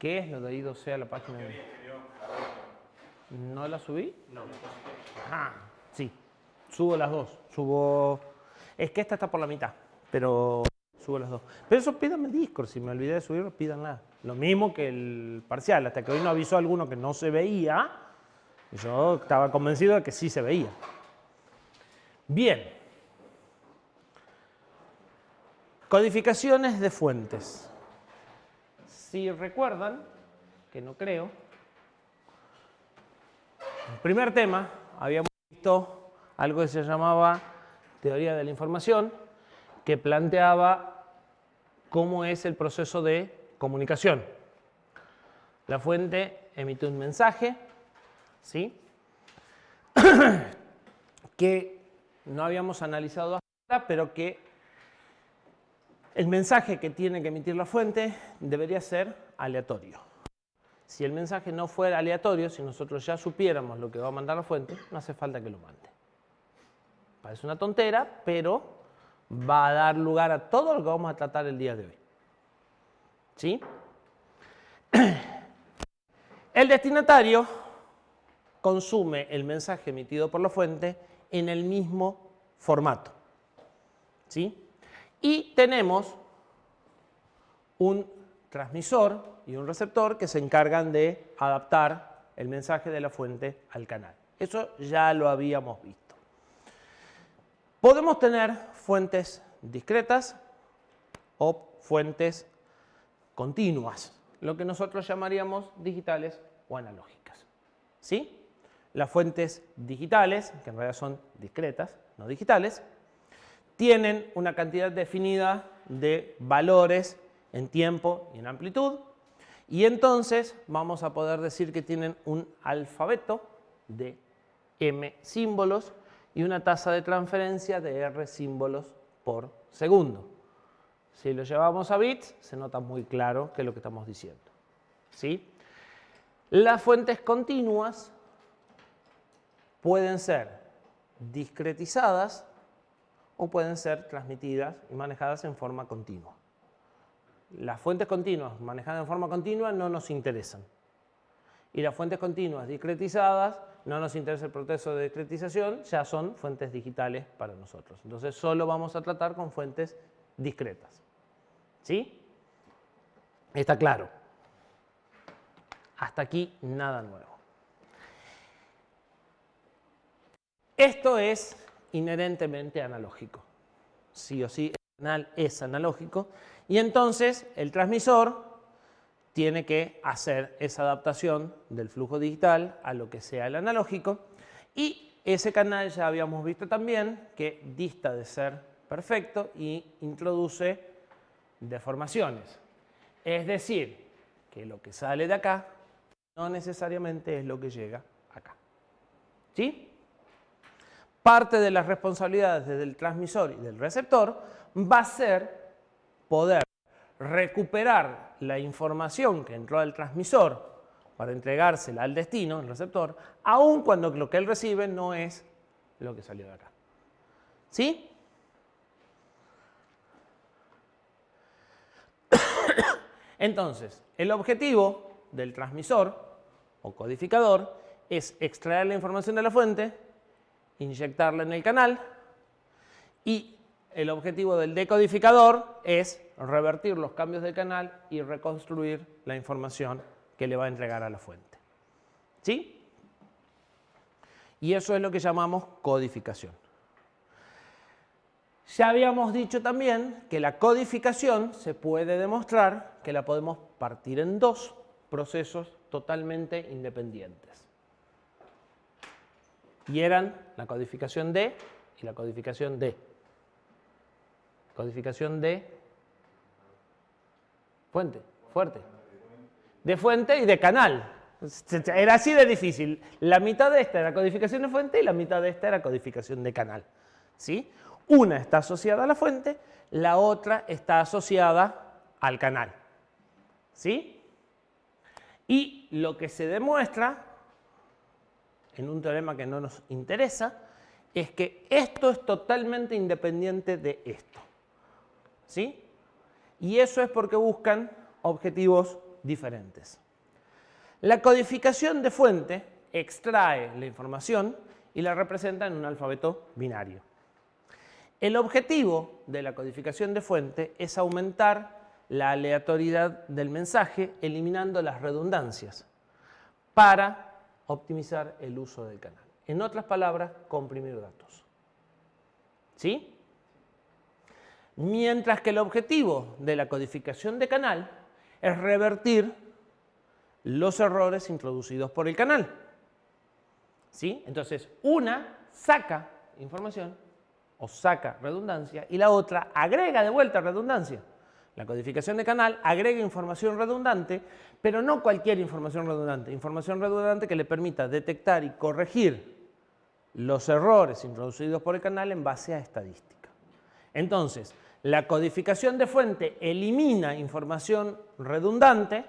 ¿Qué es lo de I2C a la página de... ¿No la subí? No. Ah, sí. Subo las dos. Subo... Es que esta está por la mitad, pero subo las dos. Pero eso pídanme el Discord. Si me olvidé de subirlo, pídanla. Lo mismo que el parcial. Hasta que hoy no avisó alguno que no se veía, yo estaba convencido de que sí se veía. Bien. Codificaciones de fuentes. Si recuerdan, que no creo, en el primer tema habíamos visto algo que se llamaba teoría de la información, que planteaba cómo es el proceso de comunicación. La fuente emite un mensaje, ¿sí? que no habíamos analizado hasta ahora, pero que el mensaje que tiene que emitir la fuente debería ser aleatorio. Si el mensaje no fuera aleatorio, si nosotros ya supiéramos lo que va a mandar la fuente, no hace falta que lo mande. Parece una tontera, pero va a dar lugar a todo lo que vamos a tratar el día de hoy. ¿Sí? El destinatario consume el mensaje emitido por la fuente en el mismo formato. ¿Sí? Y tenemos un transmisor y un receptor que se encargan de adaptar el mensaje de la fuente al canal. Eso ya lo habíamos visto. Podemos tener fuentes discretas o fuentes continuas, lo que nosotros llamaríamos digitales o analógicas. ¿Sí? Las fuentes digitales, que en realidad son discretas, no digitales, tienen una cantidad definida de valores en tiempo y en amplitud, y entonces vamos a poder decir que tienen un alfabeto de M símbolos y una tasa de transferencia de R símbolos por segundo. Si lo llevamos a bits, se nota muy claro qué es lo que estamos diciendo. ¿Sí? Las fuentes continuas pueden ser discretizadas o pueden ser transmitidas y manejadas en forma continua. Las fuentes continuas manejadas en forma continua no nos interesan. Y las fuentes continuas discretizadas, no nos interesa el proceso de discretización, ya son fuentes digitales para nosotros. Entonces solo vamos a tratar con fuentes discretas. ¿Sí? ¿Está claro? Hasta aquí nada nuevo. Esto es inherentemente analógico. Sí o sí, el canal es analógico. Y entonces el transmisor tiene que hacer esa adaptación del flujo digital a lo que sea el analógico. Y ese canal ya habíamos visto también que dista de ser perfecto y introduce deformaciones. Es decir, que lo que sale de acá no necesariamente es lo que llega acá. ¿Sí? Parte de las responsabilidades del transmisor y del receptor va a ser poder recuperar la información que entró al transmisor para entregársela al destino, el receptor, aun cuando lo que él recibe no es lo que salió de acá. ¿Sí? Entonces, el objetivo del transmisor o codificador es extraer la información de la fuente, inyectarla en el canal, y el objetivo del decodificador es revertir los cambios del canal y reconstruir la información que le va a entregar a la fuente. ¿Sí? Y eso es lo que llamamos codificación. Ya habíamos dicho también que la codificación se puede demostrar que la podemos partir en dos procesos totalmente independientes. Y eran la codificación de y la codificación de. Codificación de fuente, fuerte. De fuente y de canal. Era así de difícil. La mitad de esta era codificación de fuente y la mitad de esta era codificación de canal. ¿Sí? Una está asociada a la fuente, la otra está asociada al canal. ¿Sí? Y lo que se demuestra, en un teorema que no nos interesa, es que esto es totalmente independiente de esto. ¿Sí? Y eso es porque buscan objetivos diferentes. La codificación de fuente extrae la información y la representa en un alfabeto binario. El objetivo de la codificación de fuente es aumentar la aleatoriedad del mensaje eliminando las redundancias para optimizar el uso del canal. En otras palabras, comprimir datos. ¿Sí? Mientras que el objetivo de la codificación de canal es revertir los errores introducidos por el canal. ¿Sí? Entonces, una saca información o saca redundancia y la otra agrega de vuelta redundancia. La codificación de canal agrega información redundante, pero no cualquier información redundante que le permita detectar y corregir los errores introducidos por el canal en base a estadística. Entonces, la codificación de fuente elimina información redundante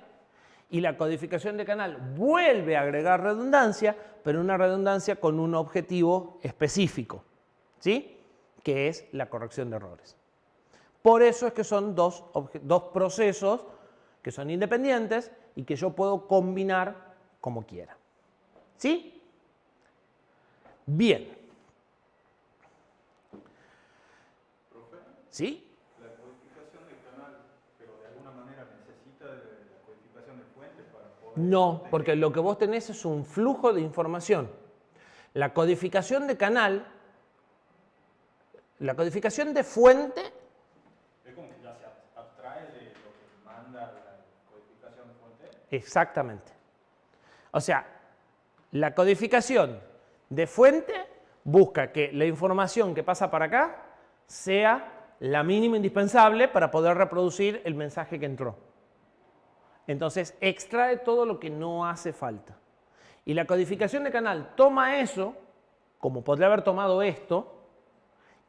y la codificación de canal vuelve a agregar redundancia, pero una redundancia con un objetivo específico, ¿sí? Que es la corrección de errores. Por eso es que son dos procesos que son independientes y que yo puedo combinar como quiera. ¿Sí? Bien. Profe, ¿Sí? la codificación de canal, pero de alguna manera necesita de la codificación de fuente para poder... No, porque lo que vos tenés es un flujo de información. La codificación de canal, la codificación de fuente... Es como que ya se abstrae de lo que manda la codificación de fuente. Exactamente. O sea, la codificación de fuente busca que la información que pasa para acá sea la mínima indispensable para poder reproducir el mensaje que entró. Entonces, extrae todo lo que no hace falta. Y la codificación de canal toma eso, como podría haber tomado esto,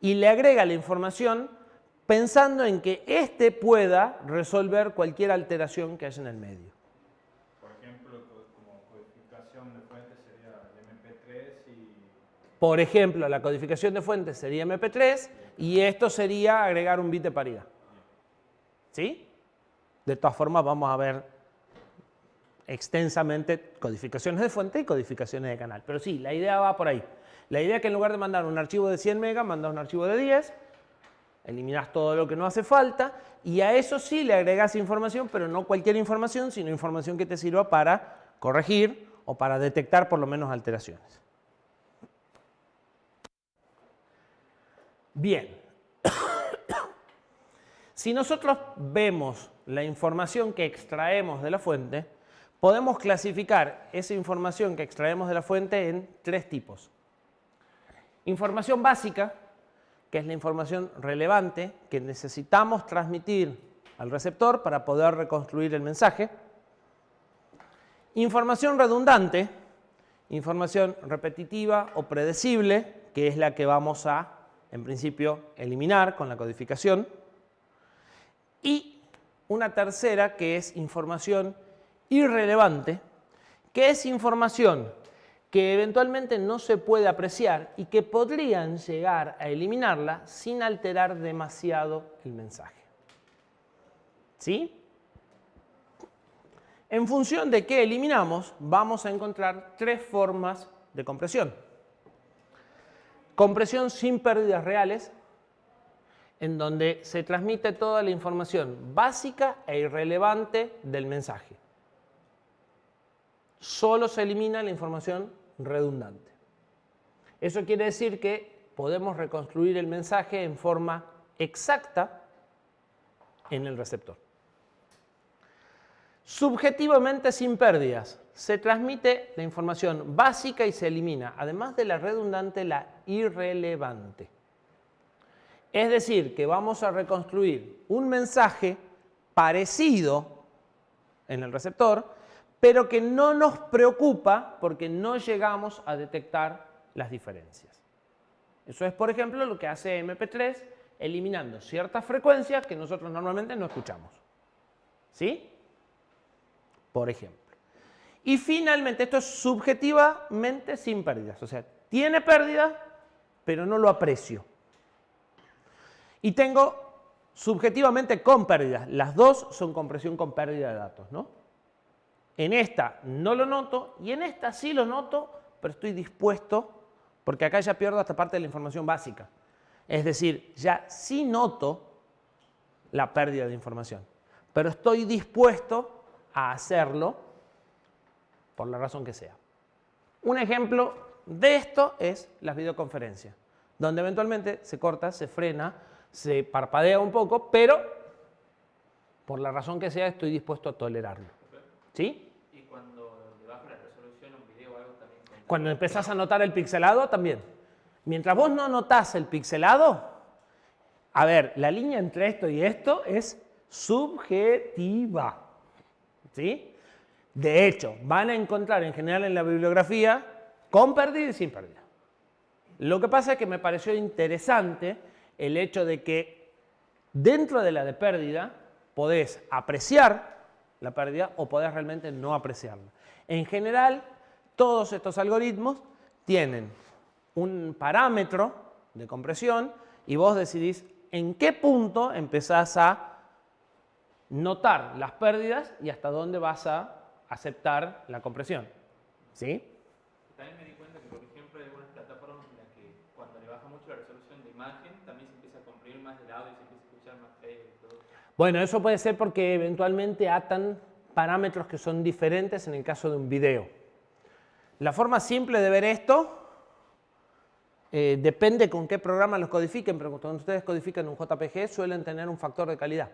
y le agrega la información pensando en que éste pueda resolver cualquier alteración que haya en el medio. Por ejemplo, como codificación de fuente sería MP3 y... Por ejemplo, la codificación de fuente sería MP3 y esto sería agregar un bit de paridad. ¿Sí? De todas formas, vamos a ver extensamente codificaciones de fuente y codificaciones de canal. Pero sí, la idea va por ahí. La idea es que en lugar de mandar un archivo de 100 megas, mandas un archivo de 10, eliminas todo lo que no hace falta y a eso sí le agregas información, pero no cualquier información, sino información que te sirva para corregir o para detectar por lo menos alteraciones. Bien. Si nosotros vemos la información que extraemos de la fuente, podemos clasificar esa información que extraemos de la fuente en tres tipos. Información básica, que es la información relevante que necesitamos transmitir al receptor para poder reconstruir el mensaje. Información redundante, información repetitiva o predecible, que es la que vamos a, en principio, eliminar con la codificación. Y una tercera que es información irrelevante, que es información que eventualmente no se puede apreciar y que podrían llegar a eliminarla sin alterar demasiado el mensaje. ¿Sí? En función de qué eliminamos, vamos a encontrar tres formas de compresión. Compresión sin pérdidas reales, en donde se transmite toda la información básica e irrelevante del mensaje. Solo se elimina la información redundante. Eso quiere decir que podemos reconstruir el mensaje en forma exacta en el receptor. Subjetivamente sin pérdidas, se transmite la información básica y se elimina, además de la redundante, la irrelevante. Es decir, que vamos a reconstruir un mensaje parecido en el receptor, pero que no nos preocupa porque no llegamos a detectar las diferencias. Eso es, por ejemplo, lo que hace MP3 eliminando ciertas frecuencias que nosotros normalmente no escuchamos. ¿Sí? Por ejemplo. Y finalmente, esto es subjetivamente sin pérdidas. O sea, tiene pérdidas, pero no lo aprecio. Y tengo subjetivamente con pérdidas. Las dos son compresión con pérdida de datos, ¿no? En esta no lo noto y en esta sí lo noto, pero estoy dispuesto, porque acá ya pierdo hasta parte de la información básica. Es decir, ya sí noto la pérdida de información, pero estoy dispuesto a hacerlo por la razón que sea. Un ejemplo de esto es las videoconferencias, donde eventualmente se corta, se frena, se parpadea un poco, pero por la razón que sea estoy dispuesto a tolerarlo. ¿Sí? Y cuando le bajo la resolución a un video o algo también. Cuando empezás a notar el pixelado también. Mientras vos no notás el pixelado, a ver, la línea entre esto y esto es subjetiva. ¿Sí? De hecho, van a encontrar en general en la bibliografía con pérdida y sin pérdida. Lo que pasa es que me pareció interesante el hecho de que dentro de la de pérdida podés apreciar la pérdida o podés realmente no apreciarla. En general, todos estos algoritmos tienen un parámetro de compresión y vos decidís en qué punto empezás a notar las pérdidas y hasta dónde vas a aceptar la compresión. ¿Sí? También me di cuenta que, por ejemplo, hay algunas plataformas en las que cuando le baja mucho la resolución de imagen, también se empieza a comprimir más el audio y se empieza a escuchar más feo y todo. Bueno, eso puede ser porque eventualmente atan parámetros que son diferentes en el caso de un video. La forma simple de ver esto depende con qué programa los codifiquen, pero cuando ustedes codifican un JPG suelen tener un factor de calidad.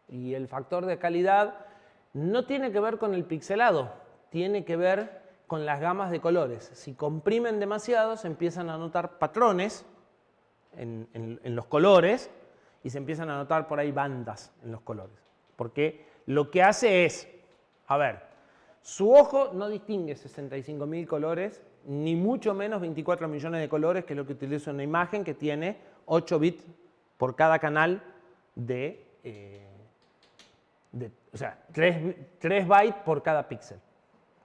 Y el factor de calidad no tiene que ver con el pixelado, tiene que ver con las gamas de colores. Si comprimen demasiado se empiezan a notar patrones en los colores y se empiezan a notar por ahí bandas en los colores. Porque lo que hace es, a ver, su ojo no distingue 65.000 colores, ni mucho menos 24 millones de colores, que es lo que utiliza una imagen que tiene 8 bits por cada canal o sea, 3 bytes por cada píxel.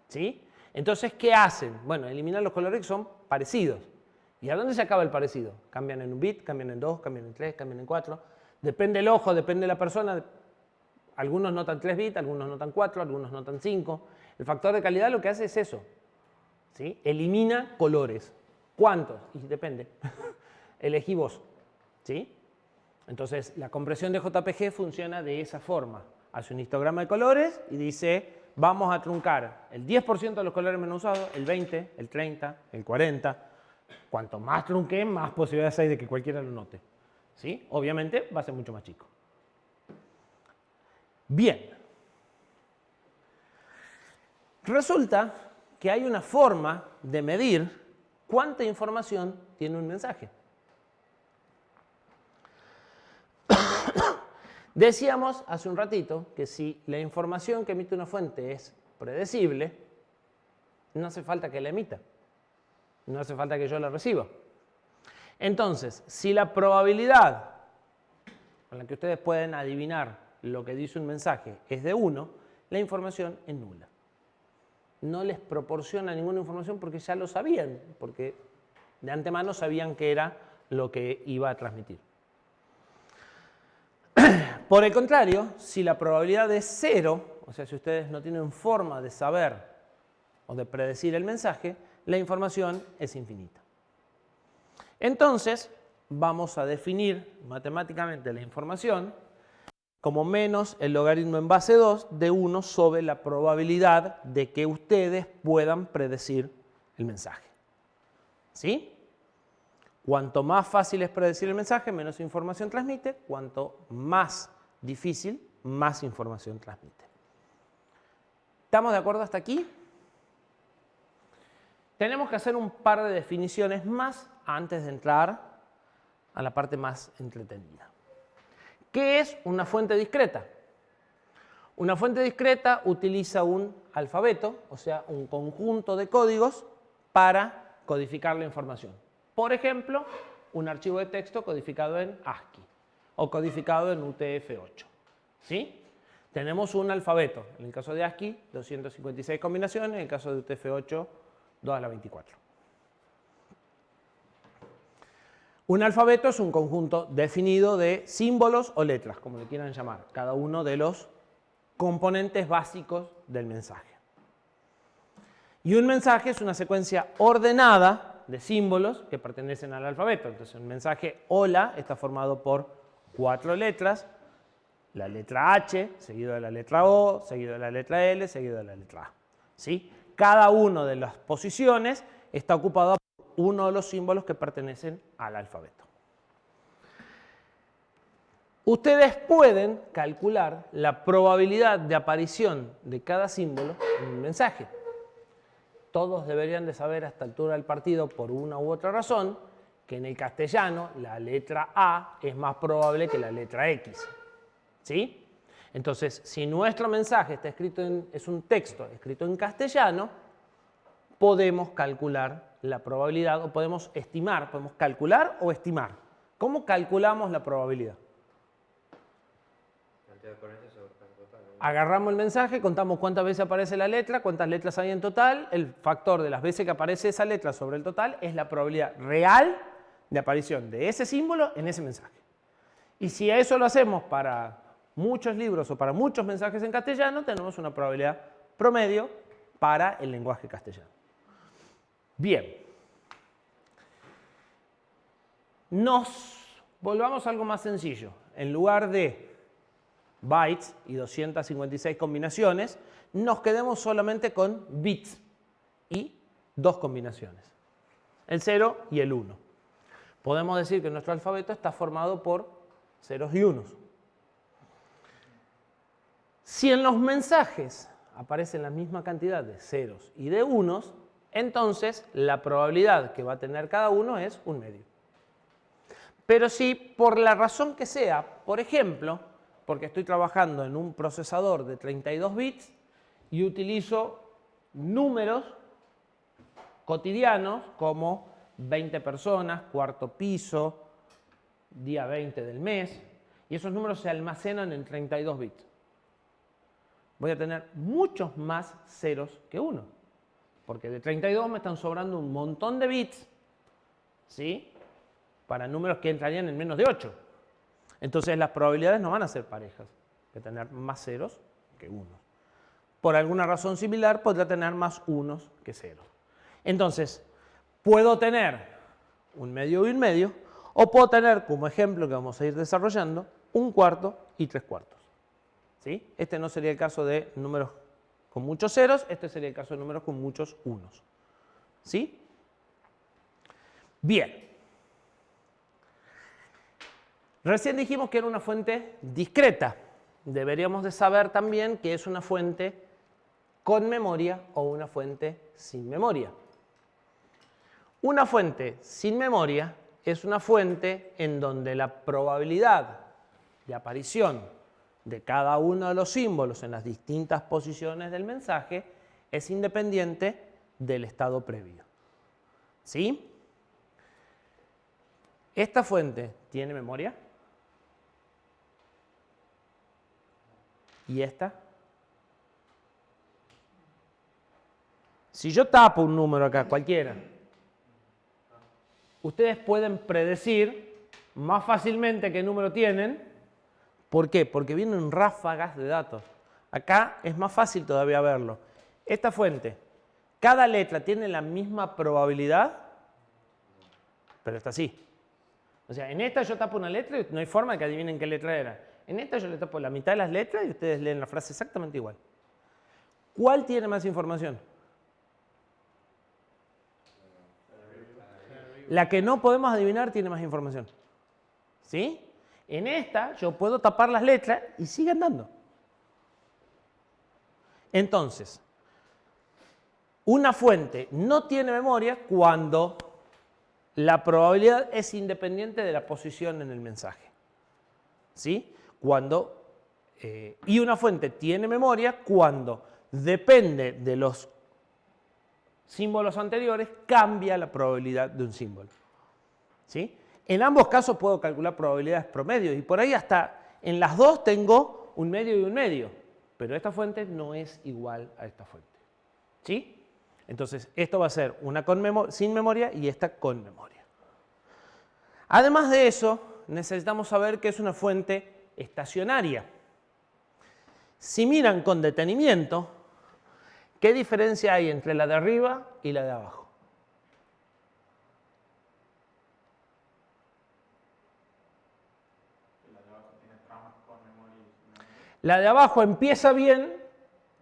¿Sí? Entonces, ¿qué hacen? Bueno, eliminan los colores que son parecidos. ¿Y a dónde se acaba el parecido? Cambian en un bit, cambian en 2, cambian en 3, cambian en 4. Depende del ojo, depende de la persona. Algunos notan 3 bits, algunos notan 4, algunos notan 5. El factor de calidad lo que hace es eso. ¿Sí? Elimina colores. ¿Cuántos? Y depende. Elegí vos. ¿Sí? Entonces, la compresión de JPG funciona de esa forma. Hace un histograma de colores y dice, vamos a truncar el 10% de los colores menos usados, el 20, el 30, el 40. Cuanto más trunquen, más posibilidades hay de que cualquiera lo note. ¿Sí? Obviamente va a ser mucho más chico. Bien. Resulta que hay una forma de medir cuánta información tiene un mensaje. Decíamos hace un ratito que si la información que emite una fuente es predecible, no hace falta que la emita. No hace falta que yo la reciba. Entonces, si la probabilidad con la que ustedes pueden adivinar lo que dice un mensaje es de 1, la información es nula. No les proporciona ninguna información porque ya lo sabían, porque de antemano sabían que era lo que iba a transmitir. Por el contrario, si la probabilidad es 0, o sea, si ustedes no tienen forma de saber o de predecir el mensaje, la información es infinita. Entonces, vamos a definir matemáticamente la información como menos el logaritmo en base 2 de 1 sobre la probabilidad de que ustedes puedan predecir el mensaje. ¿Sí? Cuanto más fácil es predecir el mensaje, menos información transmite. Cuanto más difícil, más información transmite. ¿Estamos de acuerdo hasta aquí? Tenemos que hacer un par de definiciones más antes de entrar a la parte más entretenida. ¿Qué es una fuente discreta? Una fuente discreta utiliza un alfabeto, o sea, un conjunto de códigos para codificar la información. Por ejemplo, un archivo de texto codificado en ASCII o codificado en UTF-8. ¿Sí? Tenemos un alfabeto. En el caso de ASCII, 256 combinaciones. En el caso de UTF-8, 2 a la 24. Un alfabeto es un conjunto definido de símbolos o letras, como le quieran llamar. Cada uno de los componentes básicos del mensaje. Y un mensaje es una secuencia ordenada de símbolos que pertenecen al alfabeto. Entonces, un mensaje hola está formado por 4 letras, la letra H, seguido de la letra O, seguido de la letra L, seguido de la letra A. ¿Sí? Cada una de las posiciones está ocupada por uno de los símbolos que pertenecen al alfabeto. Ustedes pueden calcular la probabilidad de aparición de cada símbolo en un mensaje. Todos deberían de saber a esta altura del partido, por una u otra razón, que en el castellano la letra A es más probable que la letra X. ¿Sí? Entonces, si nuestro mensaje está escrito es un texto escrito en castellano, podemos calcular la probabilidad, o podemos estimar, podemos calcular o estimar. ¿Cómo calculamos la probabilidad? Agarramos el mensaje, contamos cuántas veces aparece la letra, cuántas letras hay en total, el factor de las veces que aparece esa letra sobre el total es la probabilidad real de aparición de ese símbolo en ese mensaje. Y si a eso lo hacemos para muchos libros o para muchos mensajes en castellano, tenemos una probabilidad promedio para el lenguaje castellano. Bien. Nos volvamos a algo más sencillo. En lugar de bytes y 256 combinaciones, nos quedemos solamente con bits y 2 combinaciones, el 0 y el 1. Podemos decir que nuestro alfabeto está formado por ceros y unos. Si en los mensajes aparecen la misma cantidad de ceros y de unos, entonces la probabilidad que va a tener cada uno es 1/2. Pero si por la razón que sea, por ejemplo, porque estoy trabajando en un procesador de 32 bits y utilizo números cotidianos como 20 personas, cuarto piso, día 20 del mes, y esos números se almacenan en 32 bits. Voy a tener muchos más ceros que 1, porque de 32 me están sobrando un montón de bits, ¿sí?, para números que entrarían en menos de 8. Entonces las probabilidades no van a ser parejas, de tener más ceros que unos. Por alguna razón similar podría tener más unos que ceros. Entonces, puedo tener 1/2 y 1/2, o puedo tener, como ejemplo que vamos a ir desarrollando, 1/4 y 3/4. ¿Sí? Este no sería el caso de números con muchos ceros, este sería el caso de números con muchos unos. ¿Sí? Bien. Recién dijimos que era una fuente discreta. Deberíamos de saber también que es una fuente con memoria o una fuente sin memoria. Una fuente sin memoria es una fuente en donde la probabilidad de aparición de cada uno de los símbolos en las distintas posiciones del mensaje es independiente del estado previo. ¿Sí? ¿Esta fuente tiene memoria? ¿Y esta? Si yo tapo un número acá, cualquiera, ustedes pueden predecir más fácilmente qué número tienen. ¿Por qué? Porque vienen ráfagas de datos. Acá es más fácil todavía verlo. Esta fuente, cada letra tiene la misma probabilidad, pero está así. O sea, en esta yo tapo una letra y no hay forma de que adivinen qué letra era. En esta yo le tapo la mitad de las letras y ustedes leen la frase exactamente igual. ¿Cuál tiene más información? La que no podemos adivinar tiene más información. ¿Sí? En esta yo puedo tapar las letras y sigue andando. Entonces, una fuente no tiene memoria cuando la probabilidad es independiente de la posición en el mensaje. ¿Sí? Y una fuente tiene memoria cuando depende de los símbolos anteriores, cambia la probabilidad de un símbolo. ¿Sí? En ambos casos puedo calcular probabilidades promedio y por ahí hasta en las dos tengo 1/2 y 1/2, pero esta fuente no es igual a esta fuente. ¿Sí? Entonces, esto va a ser una sin memoria y esta con memoria. Además de eso, necesitamos saber que es una fuente estacionaria. Si miran con detenimiento, ¿qué diferencia hay entre la de arriba y la de abajo? La de abajo tiene tramas con memoria y sin memoria. La de abajo empieza bien,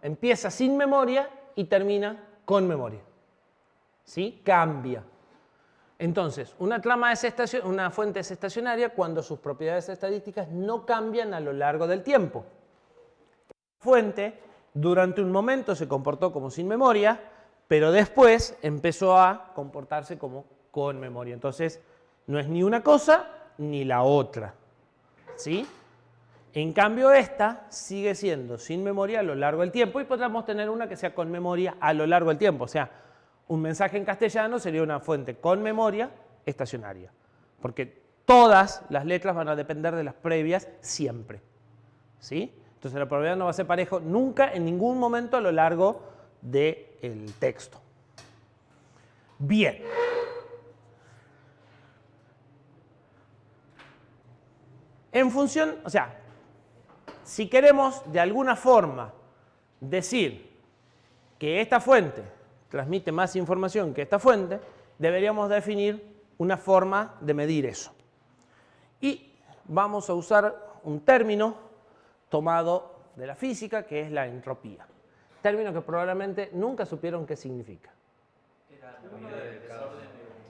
empieza sin memoria y termina con memoria. ¿Sí? Cambia. Entonces, una trama es una fuente es estacionaria cuando sus propiedades estadísticas no cambian a lo largo del tiempo. La fuente durante un momento se comportó como sin memoria, pero después empezó a comportarse como con memoria. Entonces, no es ni una cosa ni la otra. ¿Sí? En cambio, esta sigue siendo sin memoria a lo largo del tiempo y podríamos tener una que sea con memoria a lo largo del tiempo. O sea, un mensaje en castellano sería una fuente con memoria estacionaria, porque todas las letras van a depender de las previas siempre. ¿Sí? Entonces la probabilidad no va a ser parejo nunca, en ningún momento a lo largo del texto. Bien. En función, o sea, si queremos de alguna forma decir que esta fuente transmite más información que esta fuente, deberíamos definir una forma de medir eso. Y vamos a usar un término tomado de la física, que es la entropía. Término que probablemente nunca supieron qué significa. Era la medida de desorden.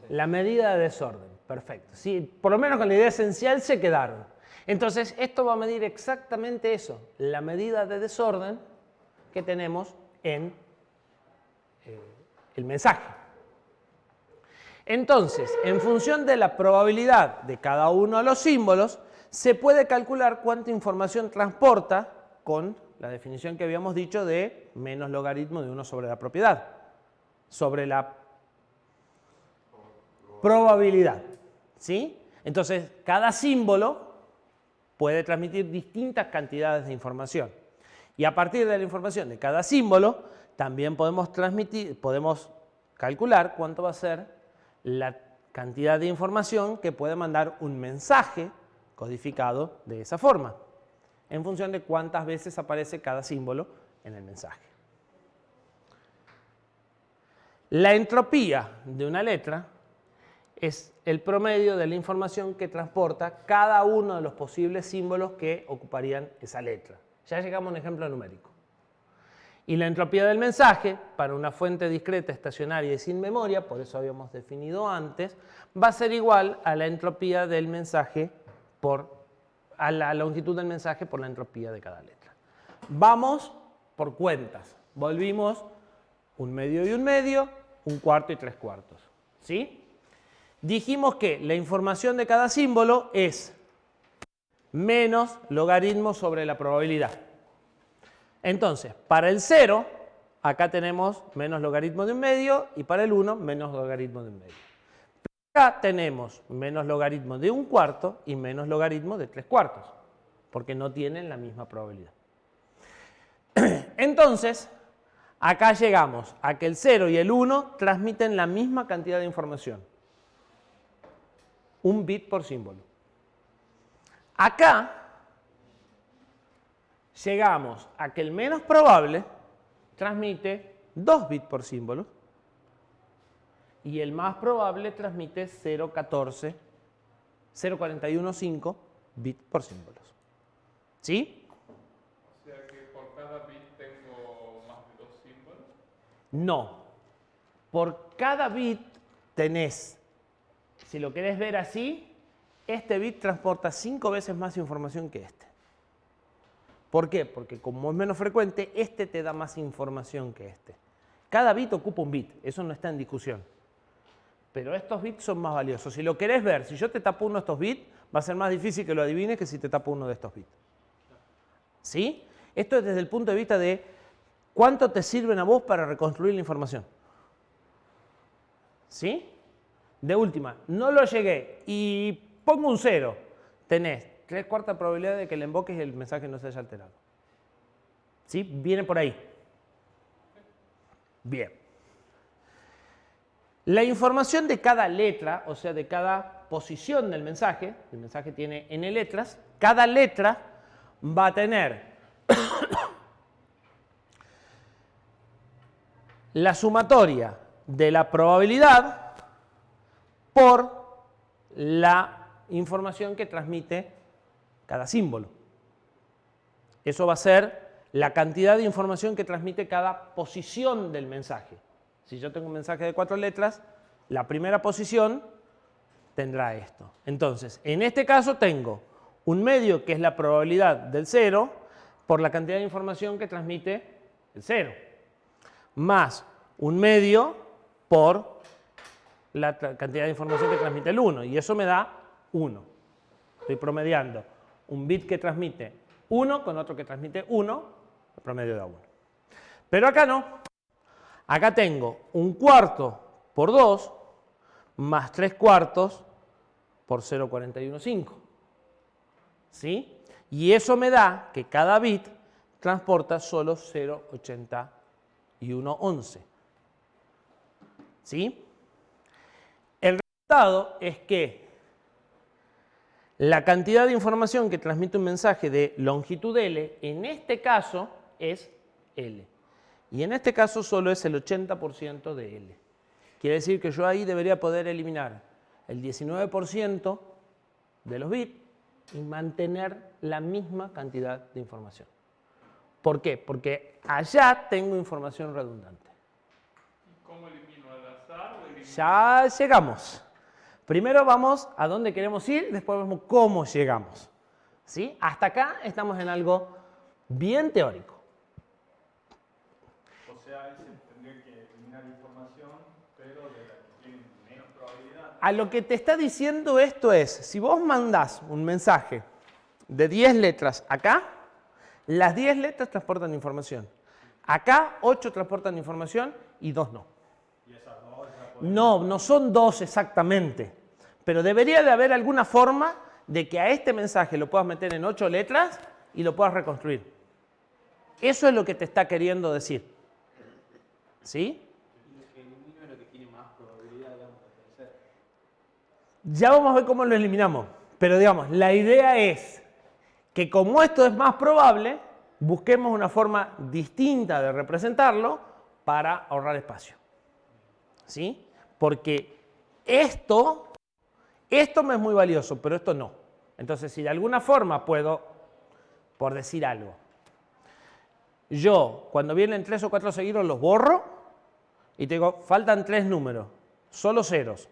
La medida de desorden, perfecto. Sí, por lo menos con la idea esencial se quedaron. Entonces, esto va a medir exactamente eso, la medida de desorden que tenemos en el mensaje. Entonces, en función de la probabilidad de cada uno de los símbolos, se puede calcular cuánta información transporta con la definición que habíamos dicho de menos logaritmo de 1 sobre la propiedad, sobre la probabilidad. ¿Sí? Entonces, cada símbolo puede transmitir distintas cantidades de información. Y a partir de la información de cada símbolo, también podemos calcular cuánto va a ser la cantidad de información que puede mandar un mensaje codificado de esa forma, en función de cuántas veces aparece cada símbolo en el mensaje. La entropía de una letra es el promedio de la información que transporta cada uno de los posibles símbolos que ocuparían esa letra. Ya llegamos a un ejemplo numérico. Y la entropía del mensaje, para una fuente discreta, estacionaria y sin memoria, por eso habíamos definido antes, va a ser igual a la entropía del mensaje a la longitud del mensaje por la entropía de cada letra. Vamos por cuentas. Volvimos un medio y un medio, un cuarto y 3/4. ¿Sí? Dijimos que la información de cada símbolo es menos logaritmo sobre la probabilidad. Entonces, para el 0, acá tenemos menos logaritmo de un medio y para el 1, menos logaritmo de un medio. Acá tenemos menos logaritmo de un cuarto y menos logaritmo de 3/4, porque no tienen la misma probabilidad. Entonces, acá llegamos a que el 0 y el 1 transmiten la misma cantidad de información. Un bit por símbolo. Acá llegamos a que el menos probable transmite 2 bits por símbolo y el más probable transmite 0.415 bits por símbolos. ¿Sí? O sea que por cada bit tengo más de 2 símbolos. No. Por cada bit tenés, si lo querés ver así, este bit transporta 5 veces más información que este. ¿Por qué? Porque como es menos frecuente, este te da más información que este. Cada bit ocupa un bit, eso no está en discusión. Pero estos bits son más valiosos. Si lo querés ver, si yo te tapo uno de estos bits, va a ser más difícil que lo adivines que si te tapo uno de estos bits. ¿Sí? Esto es desde el punto de vista de cuánto te sirven a vos para reconstruir la información. ¿Sí? De última, no lo llegué y pongo un 0. Tenés 3/4 probabilidad de que le invoques y el mensaje no se haya alterado. ¿Sí? Viene por ahí. Bien. La información de cada letra, o sea, de cada posición del mensaje, el mensaje tiene n letras, cada letra va a tener la sumatoria de la probabilidad por la información que transmite cada símbolo. Eso va a ser la cantidad de información que transmite cada posición del mensaje. Si yo tengo un mensaje de 4 letras, la primera posición tendrá esto. Entonces, en este caso tengo un medio que es la probabilidad del 0 por la cantidad de información que transmite el 0, más un medio por la cantidad de información que transmite el 1, y eso me da 1. Estoy promediando un bit que transmite 1 con otro que transmite 1, el promedio da 1. Pero acá no. Acá tengo 1/4 por 2 más 3/4 por 0,415. ¿Sí? Y eso me da que cada bit transporta solo 0,8111. ¿Sí? El resultado es que la cantidad de información que transmite un mensaje de longitud L, en este caso, es L. Y en este caso solo es el 80% de L. Quiere decir que yo ahí debería poder eliminar el 19% de los bits y mantener la misma cantidad de información. ¿Por qué? Porque allá tengo información redundante. ¿Y cómo elimino al azar? ¿O elimino? Ya llegamos. Primero vamos a dónde queremos ir, después vemos cómo llegamos. ¿Sí? Hasta acá estamos en algo bien teórico. O sea, ahí se tendría que eliminar información, pero de la que tiene menos probabilidad. A lo que te está diciendo esto es, si vos mandás un mensaje de 10 letras acá, las 10 letras transportan información. Acá 8 transportan información y 2 no. Y esas dos ya pueden... No son 2 exactamente, pero debería de haber alguna forma de que a este mensaje lo puedas meter en 8 letras y lo puedas reconstruir. Eso es lo que te está queriendo decir. ¿Sí? Y lo que elimino es lo que tiene más probabilidad, digamos, de ser. Ya vamos a ver cómo lo eliminamos, pero digamos, la idea es que como esto es más probable, busquemos una forma distinta de representarlo para ahorrar espacio. ¿Sí? Porque esto me es muy valioso, pero esto no. Entonces, si de alguna forma puedo, por decir algo, yo cuando vienen 3 o 4 seguidos los borro y te digo, faltan 3 números, solo ceros.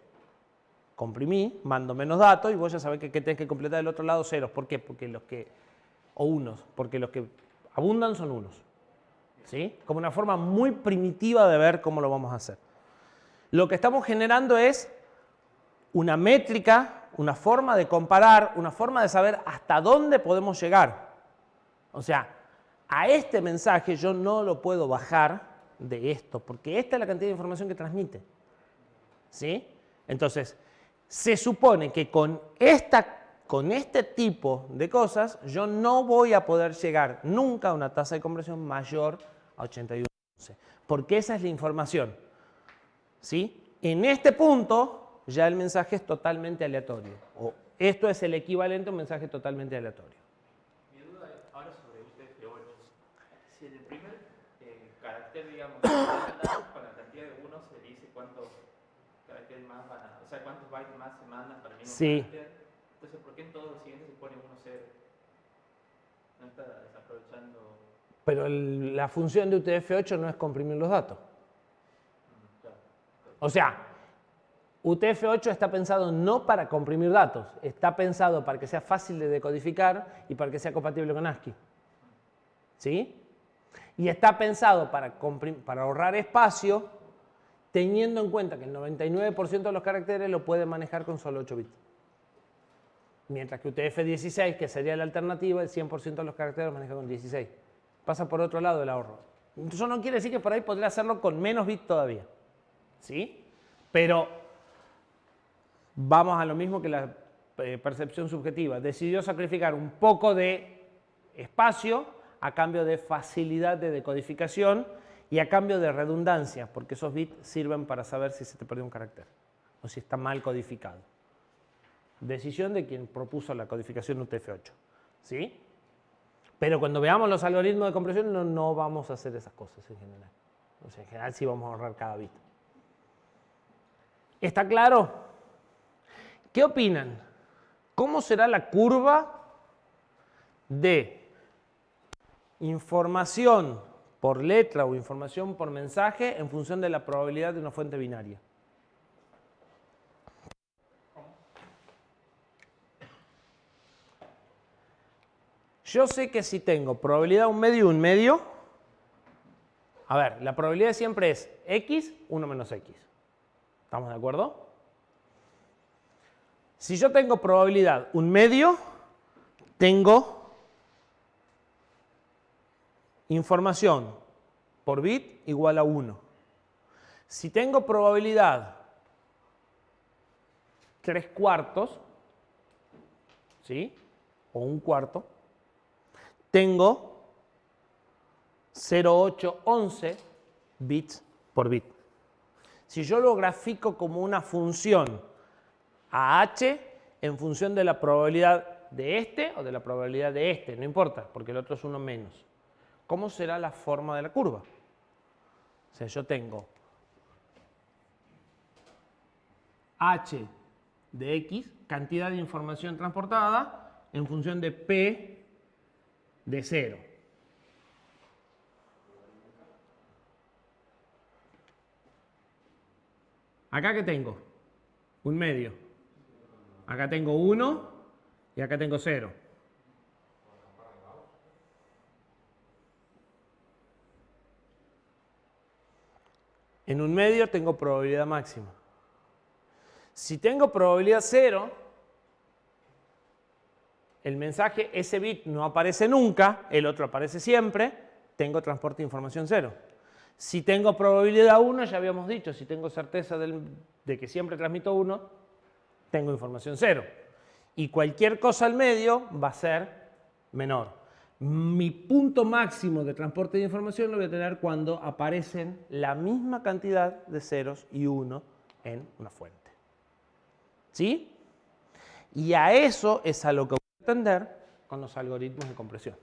Comprimí, mando menos datos y vos ya sabés que tenés que completar del otro lado ceros. ¿Por qué? Porque o unos, porque los que abundan son unos. ¿Sí? Como una forma muy primitiva de ver cómo lo vamos a hacer. Lo que estamos generando es una métrica, una forma de comparar, una forma de saber hasta dónde podemos llegar. O sea, a este mensaje yo no lo puedo bajar de esto, porque esta es la cantidad de información que transmite. ¿Sí? Entonces, se supone que con este tipo de cosas yo no voy a poder llegar nunca a una tasa de compresión mayor a 81,11, porque esa es la información. ¿Sí? En este punto ya el mensaje es totalmente aleatorio, o esto es el equivalente a un mensaje totalmente aleatorio. Mi duda es ahora sobre UTF-8. Si en el primer carácter, digamos, con la cantidad de 1 se dice cuántos caracteres más van a, o sea, cuántos bytes más se mandan para el mismo Sí. carácter. Entonces, ¿por qué en todos los siguientes se pone 1-0? No está desaprovechando. Pero la función de UTF-8 no es comprimir los datos. Claro. O sea, UTF-8 está pensado no para comprimir datos, está pensado para que sea fácil de decodificar y para que sea compatible con ASCII. ¿Sí? Y está pensado para ahorrar espacio, teniendo en cuenta que el 99% de los caracteres lo puede manejar con solo 8 bits. Mientras que UTF-16, que sería la alternativa, el 100% de los caracteres lo maneja con 16. Pasa por otro lado el ahorro. Eso no quiere decir que por ahí podría hacerlo con menos bits todavía. ¿Sí? Pero vamos a lo mismo que la percepción subjetiva. Decidió sacrificar un poco de espacio a cambio de facilidad de decodificación y a cambio de redundancia, porque esos bits sirven para saber si se te perdió un carácter o si está mal codificado. Decisión de quien propuso la codificación UTF-8. ¿Sí? Pero cuando veamos los algoritmos de compresión no vamos a hacer esas cosas en general. O sea, en general sí vamos a ahorrar cada bit. ¿Está claro? ¿Qué opinan? ¿Cómo será la curva de información por letra o información por mensaje en función de la probabilidad de una fuente binaria? Yo sé que si tengo probabilidad 1/2 y 1/2, a ver, la probabilidad siempre es x, 1 menos x. ¿Estamos de acuerdo? Si yo tengo probabilidad 1/2, tengo información por bit igual a 1. Si tengo probabilidad 3/4, ¿sí? O 1/4, tengo 0,811 bits por bit. Si yo lo grafico como una función a h en función de la probabilidad de este o de la probabilidad de este, no importa, porque el otro es 1 menos. ¿Cómo será la forma de la curva? O sea, yo tengo h de x, cantidad de información transportada, en función de p de 0. ¿Acá qué tengo? 1/2. Acá tengo 1 y acá tengo 0. En 1/2 tengo probabilidad máxima. Si tengo probabilidad 0, el mensaje, ese bit no aparece nunca, el otro aparece siempre, tengo transporte de información 0. Si tengo probabilidad 1, ya habíamos dicho, si tengo certeza de que siempre transmito 1, tengo información 0. Y cualquier cosa al medio va a ser menor. Mi punto máximo de transporte de información lo voy a tener cuando aparecen la misma cantidad de ceros y 1 en una fuente. ¿Sí? Y a eso es a lo que voy a atender con los algoritmos de compresión.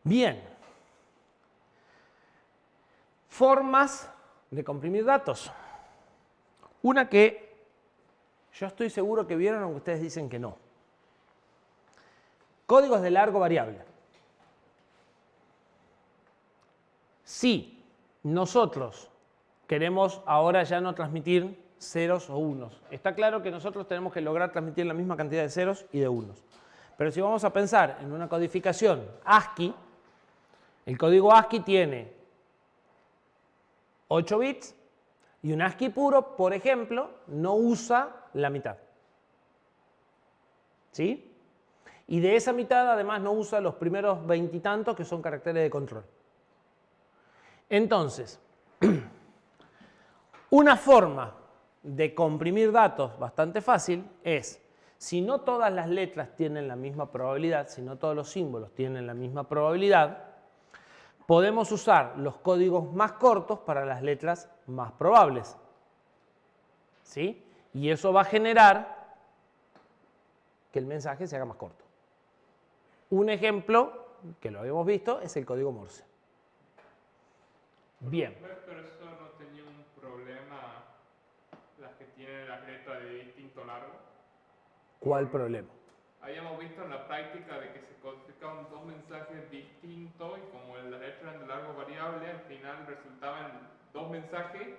Bien. Formas de comprimir datos. Una que yo estoy seguro que vieron, aunque ustedes dicen que no. Códigos de largo variable. Si nosotros queremos ahora ya no transmitir ceros o unos, está claro que nosotros tenemos que lograr transmitir la misma cantidad de ceros y de unos. Pero si vamos a pensar en una codificación ASCII, el código ASCII tiene 8 bits y un ASCII puro, por ejemplo, no usa la mitad. ¿Sí? Y de esa mitad además no usa los primeros 20 y tantos que son caracteres de control. Entonces, una forma de comprimir datos bastante fácil es, si no todas las letras tienen la misma probabilidad, si no todos los símbolos tienen la misma probabilidad, podemos usar los códigos más cortos para las letras más probables. ¿Sí? Y eso va a generar que el mensaje se haga más corto. Un ejemplo, que lo habíamos visto, es el código Morse. Bien. Pero eso no tenía un problema las que tienen las letras de distinto largo. ¿Cuál problema? Habíamos visto en la práctica de que se codificaban dos mensajes distintos y como las letras eran de largo variable, al final resultaban dos mensajes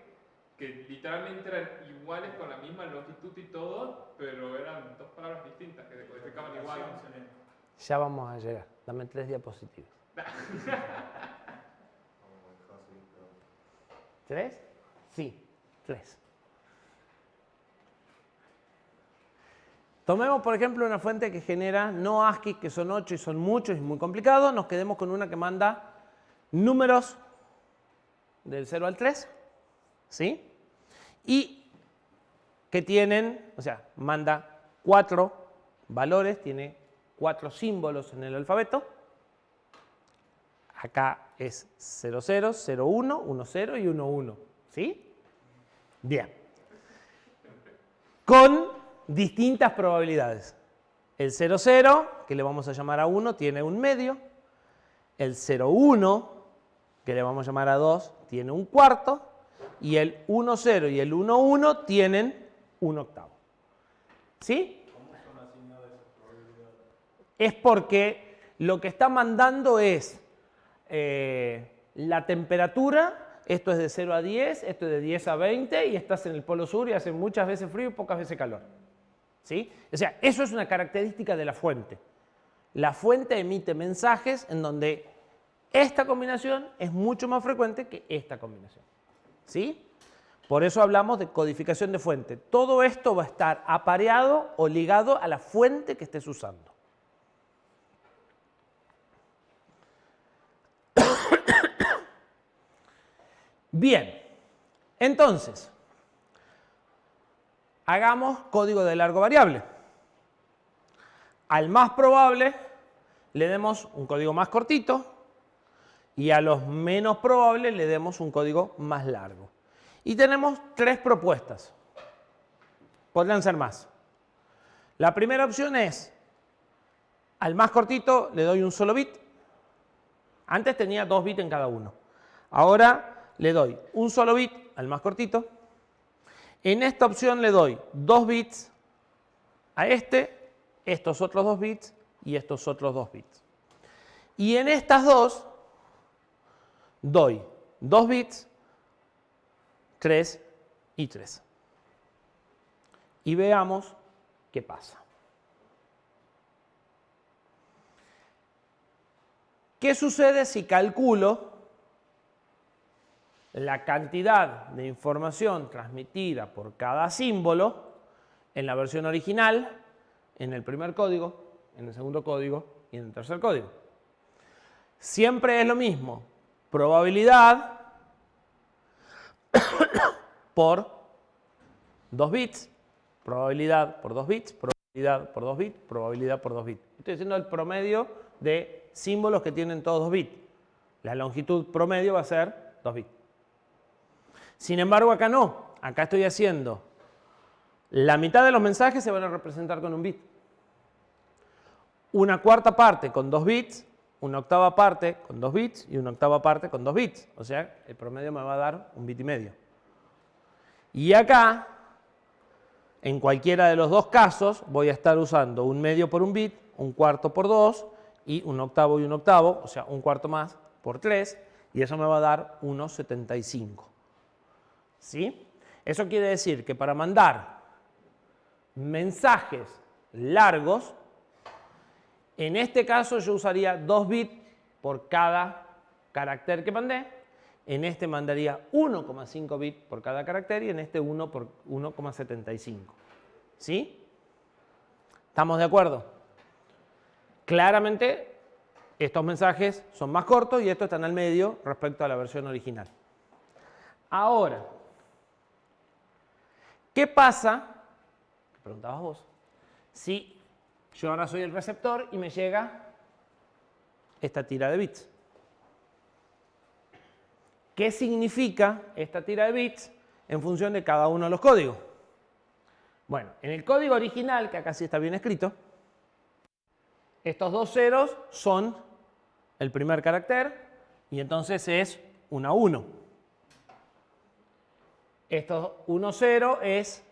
que literalmente eran iguales con la misma longitud y todo, pero eran dos palabras distintas que se codificaban igual. Ya vamos a llegar. Dame 3 diapositivas. ¿3? Sí, 3. Tomemos, por ejemplo, una fuente que genera no ASCII, que son 8 y son muchos y muy complicados. Nos quedemos con una que manda números del 0 al 3. ¿Sí? Y que tienen, o sea, manda 4 valores, tiene 4 símbolos en el alfabeto. Acá es 00, 01, 10 y 11. ¿Sí? Bien. Con distintas probabilidades. El 00, que le vamos a llamar a 1, tiene un medio. El 01, que le vamos a llamar a 2, tiene un cuarto. Y el 10 y el 11 tienen un octavo. ¿Sí? ¿Cómo son asignadas esas probabilidades? Es porque lo que está mandando es la temperatura. Esto es de 0 a 10, esto es de 10 a 20 y estás en el polo sur y hace muchas veces frío y pocas veces calor. ¿Sí? O sea, eso es una característica de la fuente. La fuente emite mensajes en donde esta combinación es mucho más frecuente que esta combinación. ¿Sí? Por eso hablamos de codificación de fuente. Todo esto va a estar apareado o ligado a la fuente que estés usando. Bien, entonces, hagamos código de largo variable. Al más probable le demos un código más cortito y a los menos probables le demos un código más largo. Y tenemos tres propuestas. Podrían ser más. La primera opción es, al más cortito le doy un solo bit. Antes tenía 2 bits en cada uno. Ahora le doy un solo bit al más cortito. En esta opción le doy 2 bits a estos otros 2 bits y estos otros 2 bits. Y en estas dos doy 2 bits, 3 y 3. Y veamos qué pasa. ¿Qué sucede si calculo la cantidad de información transmitida por cada símbolo en la versión original, en el primer código, en el segundo código y en el tercer código? Siempre es lo mismo. Probabilidad por 2 bits, probabilidad por 2 bits, probabilidad por 2 bits, probabilidad por 2 bits. Estoy haciendo el promedio de símbolos que tienen todos 2 bits. La longitud promedio va a ser 2 bits. Sin embargo, acá no. Acá estoy haciendo la mitad de los mensajes se van a representar con un bit. Una cuarta parte con 2 bits, una octava parte con 2 bits y una octava parte con 2 bits. O sea, el promedio me va a dar 1 bit y medio. Y acá, en cualquiera de los dos casos, voy a estar usando un medio por 1 bit, un cuarto por 2 y un octavo y un octavo, o sea, un cuarto más por 3, y eso me va a dar 1,75. ¿Sí? Eso quiere decir que para mandar mensajes largos, en este caso yo usaría 2 bits por cada carácter que mandé. En este mandaría 1,5 bits por cada carácter y en este 1 por 1,75. ¿Sí? ¿Estamos de acuerdo? Claramente estos mensajes son más cortos y estos están al medio respecto a la versión original. Ahora, ¿qué pasa? ¿Qué preguntabas vos? Si yo ahora soy el receptor y me llega esta tira de bits. ¿Qué significa esta tira de bits en función de cada uno de los códigos? Bueno, en el código original, que acá sí está bien escrito, estos dos ceros son el primer carácter y entonces es un A1. Esto 1, 0 es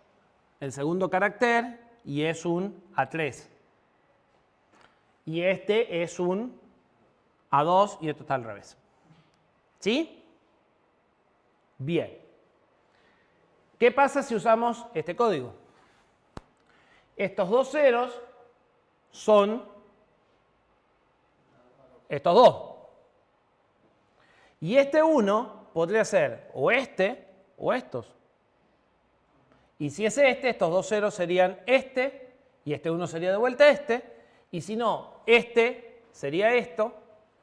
el segundo carácter y es un A3. Y este es un A2 y esto está al revés. ¿Sí? Bien. ¿Qué pasa si usamos este código? Estos dos ceros son estos dos. Y este 1 podría ser o este o estos. Y si es este, estos dos ceros serían este y este 1 sería de vuelta este. Y si no, este sería esto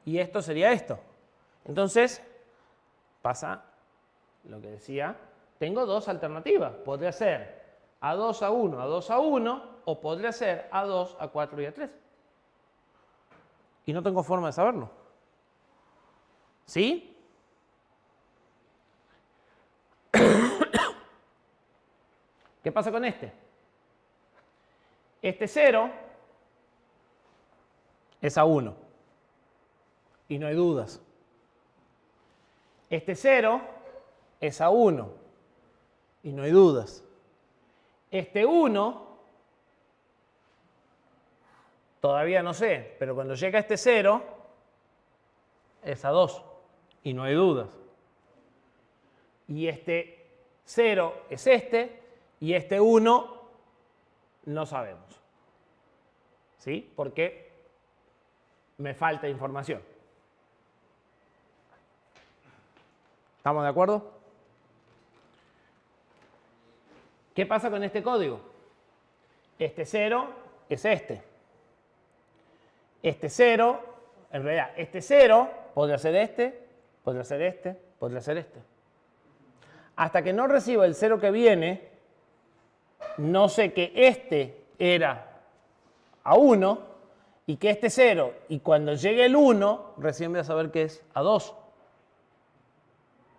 y esto sería esto. Entonces, pasa lo que decía, tengo dos alternativas. Podría ser A2, A1, A2, A1 o podría ser A2, A4 y A3. Y no tengo forma de saberlo. ¿Sí? ¿Qué pasa con este? Este 0 es A1. Y no hay dudas. Este 0 es A1. Y no hay dudas. Este 1, todavía no sé, pero cuando llega este 0, es A2. Y no hay dudas. Y este 0 es este, y este 1 no sabemos. ¿Sí? Porque me falta información. ¿Estamos de acuerdo? ¿Qué pasa con este código? Este 0 es este. Este 0, en realidad, este 0 podría ser este, podría ser este, podría ser este. Hasta que no reciba el 0 que viene, no sé que este era A1 y que este 0, y cuando llegue el 1, recién voy a saber que es A2.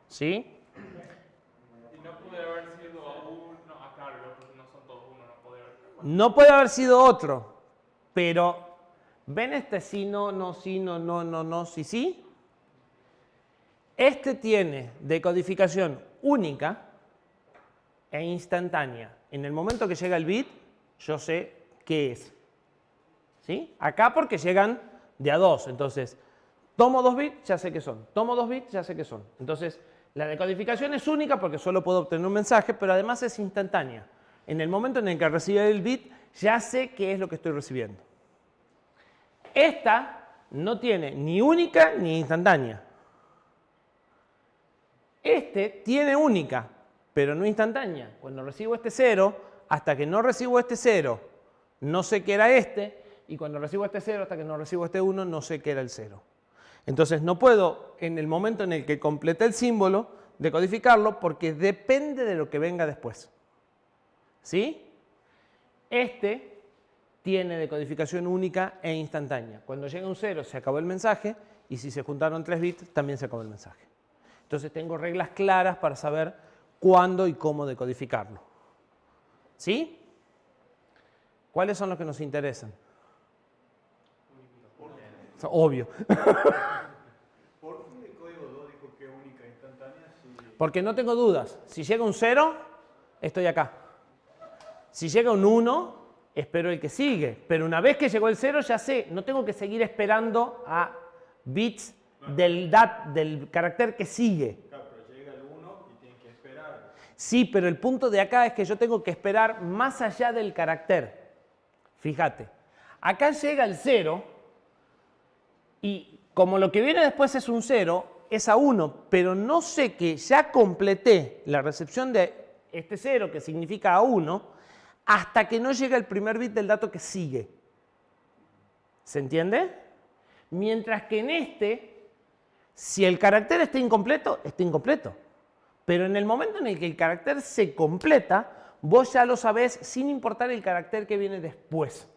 ¿Sí? Y no puede haber sido A1, acá los otros no son todos 1, no puede haber. No puede haber sido otro, pero ¿ven este sí, no, no, sí, no, no, no, no, sí, sí? Este tiene decodificación única e instantánea. En el momento que llega el bit, yo sé qué es. ¿Sí? Acá porque llegan de a 2. Entonces, tomo 2 bits, ya sé qué son. Tomo 2 bits, ya sé qué son. Entonces, la decodificación es única porque solo puedo obtener un mensaje, pero además es instantánea. En el momento en el que recibe el bit, ya sé qué es lo que estoy recibiendo. Esta no tiene ni única ni instantánea. Este tiene única, pero no instantánea. Cuando recibo este 0, hasta que no recibo este 0, no sé qué era este, y cuando recibo este 0, hasta que no recibo este 1, no sé qué era el 0. Entonces no puedo, en el momento en el que complete el símbolo, decodificarlo porque depende de lo que venga después. ¿Sí? Este tiene decodificación única e instantánea. Cuando llega un 0 se acabó el mensaje, y si se juntaron 3 bits también se acabó el mensaje. Entonces tengo reglas claras para saber cuándo y cómo decodificarlo. ¿Sí? ¿Cuáles son los que nos interesan? Obvio. ¿Por qué el código 2 dijo que es única e instantánea? Porque no tengo dudas. Si llega un 0, estoy acá. Si llega un 1, espero el que sigue. Pero una vez que llegó el 0, ya sé. No tengo que seguir esperando a bits del carácter que sigue. Claro, pero llega el 1 y tiene que esperar. Sí, pero el punto de acá es que yo tengo que esperar más allá del carácter. Fíjate. Acá llega el 0 y como lo que viene después es un 0, es a 1, pero no sé que ya completé la recepción de este 0, que significa a 1, hasta que no llega el primer bit del dato que sigue. ¿Se entiende? Mientras que en este, si el carácter está incompleto, está incompleto. Pero en el momento en el que el carácter se completa, vos ya lo sabés sin importar el carácter que viene después.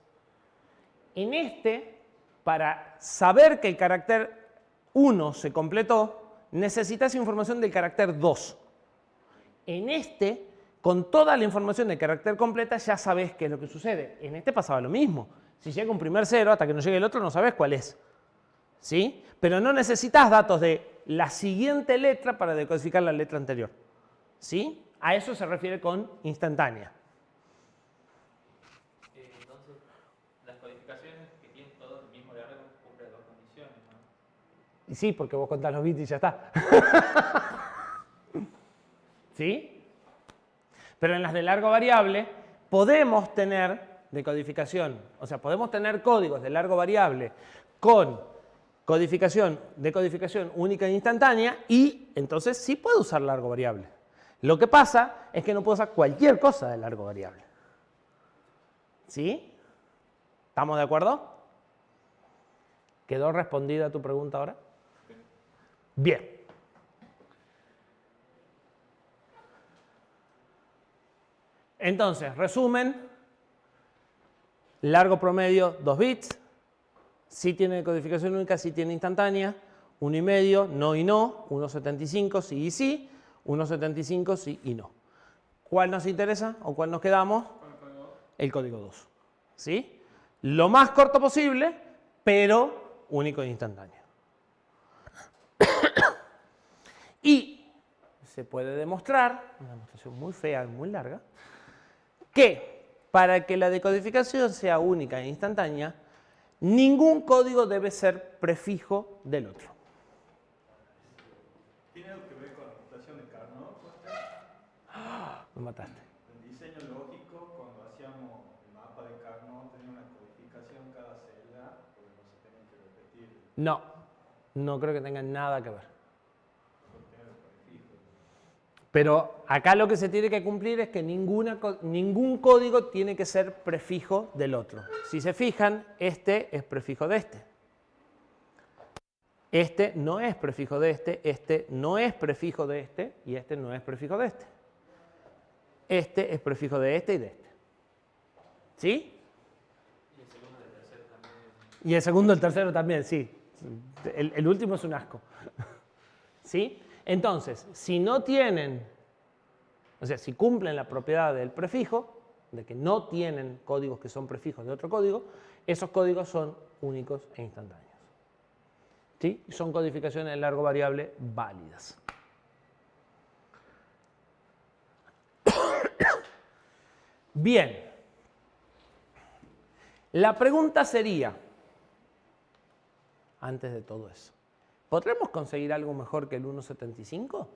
En este, para saber que el carácter 1 se completó, necesitas información del carácter 2. En este, con toda la información del carácter completa, ya sabés qué es lo que sucede. En este pasaba lo mismo. Si llega un primer 0, hasta que no llegue el otro, no sabés cuál es. ¿Sí? Pero no necesitas datos de la siguiente letra para decodificar la letra anterior. ¿Sí? A eso se refiere con instantánea. Entonces, las codificaciones que tienen todos el mismo largo cumplen dos condiciones, ¿no? Y sí, porque vos contás los bits y ya está. ¿Sí? Pero en las de largo variable podemos tener decodificación, o sea, podemos tener códigos de largo variable con decodificación única e instantánea, y entonces sí puedo usar largo variable. Lo que pasa es que no puedo usar cualquier cosa de largo variable. ¿Sí? ¿Estamos de acuerdo? ¿Quedó respondida tu pregunta ahora? Bien. Entonces, resumen, largo promedio 2 bits, sí tiene decodificación única, sí tiene instantánea, 1,5, no y no, 1,75, sí y sí, 1,75, sí y no. ¿Cuál nos interesa o cuál nos quedamos? El código 2. ¿Sí? Lo más corto posible, pero único e instantáneo. Y se puede demostrar, una demostración muy fea y muy larga, que para que la decodificación sea única e instantánea, ningún código debe ser prefijo del otro. ¿Tiene algo que ver con la computación de Carnot? Me mataste. El diseño lógico, cuando hacíamos el mapa de Carnot, tenía una codificación cada celda, porque no se tenía que repetir. No, no creo que tenga nada que ver. Pero acá lo que se tiene que cumplir es que ningún código tiene que ser prefijo del otro. Si se fijan, este es prefijo de este. Este no es prefijo de este no es prefijo de este y este no es prefijo de este. Este es prefijo de este y de este. ¿Sí? Y el segundo y el tercero también. Y el segundo y el tercero también, sí. El último es un asco. ¿Sí? Entonces, si no tienen, o sea, si cumplen la propiedad del prefijo, de que no tienen códigos que son prefijos de otro código, esos códigos son únicos e instantáneos. ¿Sí? Son codificaciones de largo variable válidas. Bien. La pregunta sería, antes de todo eso, ¿podremos conseguir algo mejor que el 1.75?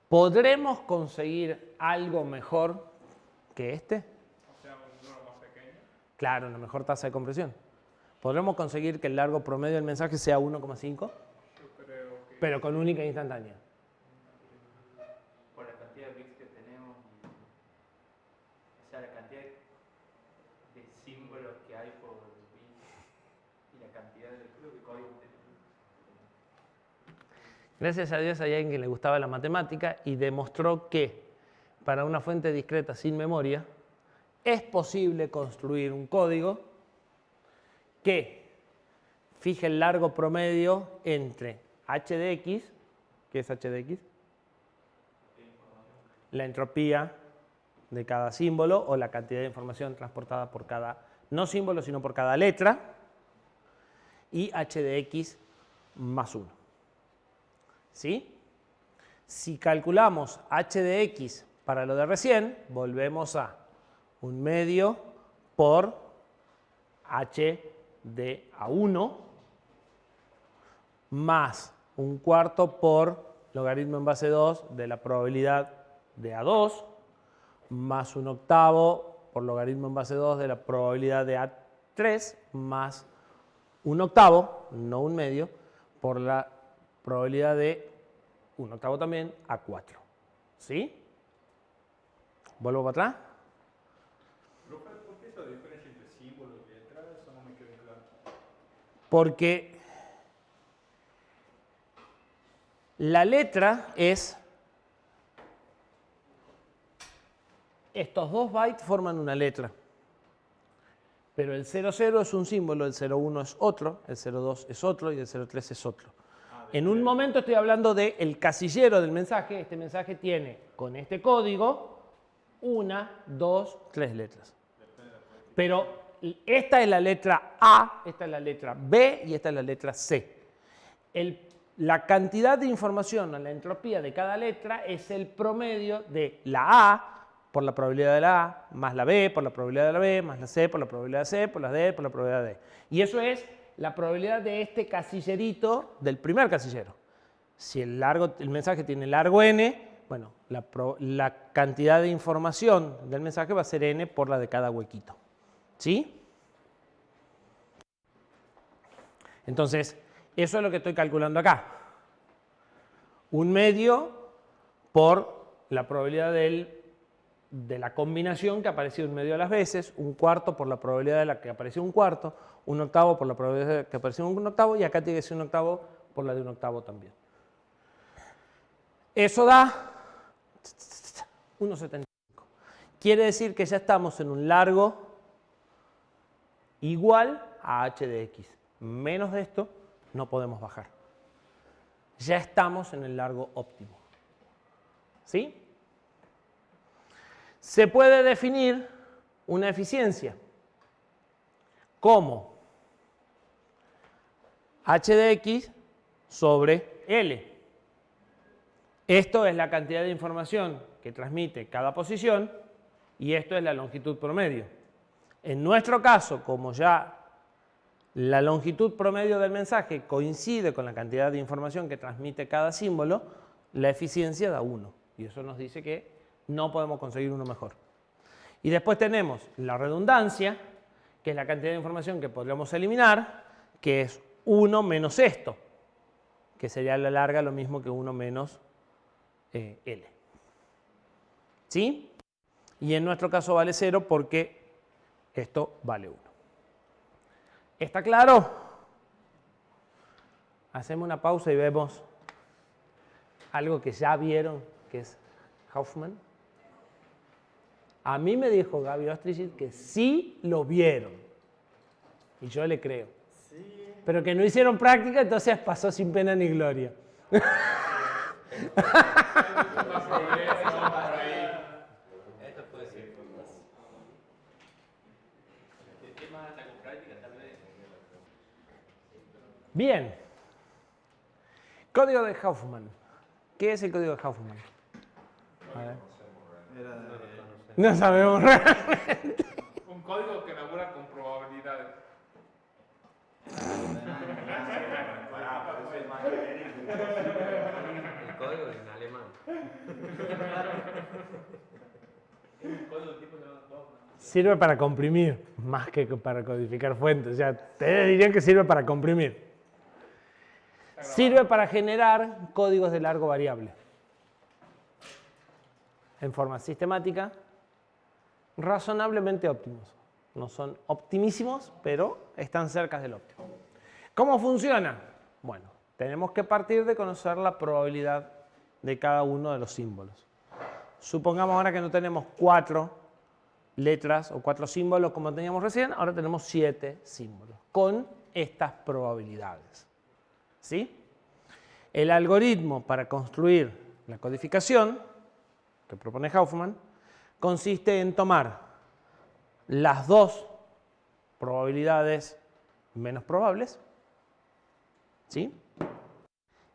¿Podremos conseguir algo mejor que este? O sea, un número más pequeño. Claro, una mejor tasa de compresión. ¿Podremos conseguir que el largo promedio del mensaje sea 1.5? Yo creo que Pero con única e instantánea. Por la cantidad de bits que tenemos, o sea, la cantidad de símbolos que hay por bit y la cantidad de códigos que tenemos. Gracias a Dios hay alguien que le gustaba la matemática y demostró que para una fuente discreta sin memoria es posible construir un código que fije el largo promedio entre h de x, ¿qué es h de x? La entropía de cada símbolo o la cantidad de información transportada por cada, no símbolo, sino por cada letra, y h de x más 1. ¿Sí? Si calculamos h de x para lo de recién, volvemos a 1/2 por h de A1 más 1/4 por logaritmo en base 2 de la probabilidad de A2 más 1/8 por logaritmo en base 2 de la probabilidad de A3 más 1/8, no 1/2, por la probabilidad de 1/8 también A4. ¿Sí? ¿Vuelvo para atrás? Profe, ¿por qué esa diferencia entre símbolos y letras? Eso no me queda claro. Porque la letra es, estos dos bytes forman una letra, pero el 00 es un símbolo, el 01 es otro, el 02 es otro y el 03 es otro. En un momento estoy hablando del casillero del mensaje. Este mensaje tiene con este código 1, 2, 3 letras. Pero esta es la letra A, esta es la letra B y esta es la letra C. La cantidad de información o la entropía de cada letra es el promedio de la A por la probabilidad de la A, más la B por la probabilidad de la B, más la C por la probabilidad de C, por la D por la probabilidad de D. Y eso es la probabilidad de este casillerito del primer casillero. Si el mensaje tiene largo n, bueno, la cantidad de información del mensaje va a ser n por la de cada huequito. ¿Sí? Entonces, eso es lo que estoy calculando acá. 1/2 por la probabilidad de la combinación que apareció 1/2 a las veces, 1/4 por la probabilidad de la que apareció 1/4, 1/8 por la probabilidad de que apareció 1/8 y acá tiene que ser 1/8 por la de 1/8 también. Eso da 1.75. Quiere decir que ya estamos en un largo igual a h de x. Menos de esto no podemos bajar. Ya estamos en el largo óptimo. ¿Sí? Se puede definir una eficiencia. como h de x sobre L. Esto es la cantidad de información que transmite cada posición y esto es la longitud promedio. En nuestro caso, como ya la longitud promedio del mensaje coincide con la cantidad de información que transmite cada símbolo, la eficiencia da 1. Y eso nos dice que no podemos conseguir uno mejor. Y después tenemos la redundancia, que es la cantidad de información que podríamos eliminar, que es 1 menos esto, que sería a la larga lo mismo que 1 menos L. ¿Sí? Y en nuestro caso vale 0 porque esto vale 1. ¿Está claro? Hacemos una pausa y vemos algo que ya vieron, que es Huffman. A mí me dijo Gaby Ostrich que sí lo vieron. Y yo le creo. Sí. Pero que no hicieron práctica, entonces pasó sin pena ni gloria. Esto puede ser. El tema de la práctica también. Bien. Código de Huffman. ¿Qué es el código de Huffman? A ver. No sabemos realmente. Un código que elabora con probabilidades. El código en alemán. Sirve para comprimir, más que para codificar fuentes. O sea, ustedes dirían que sirve para comprimir. Sirve para generar códigos de largo variable. En forma sistemática, razonablemente óptimos. No son optimísimos, pero están cerca del óptimo. ¿Cómo funciona? Bueno, tenemos que partir de conocer la probabilidad de cada uno de los símbolos. Supongamos ahora que no tenemos 4 letras o 4 símbolos como teníamos recién, ahora tenemos 7 símbolos con estas probabilidades. ¿Sí? El algoritmo para construir la codificación que propone Huffman consiste en tomar las 2 probabilidades menos probables, ¿sí?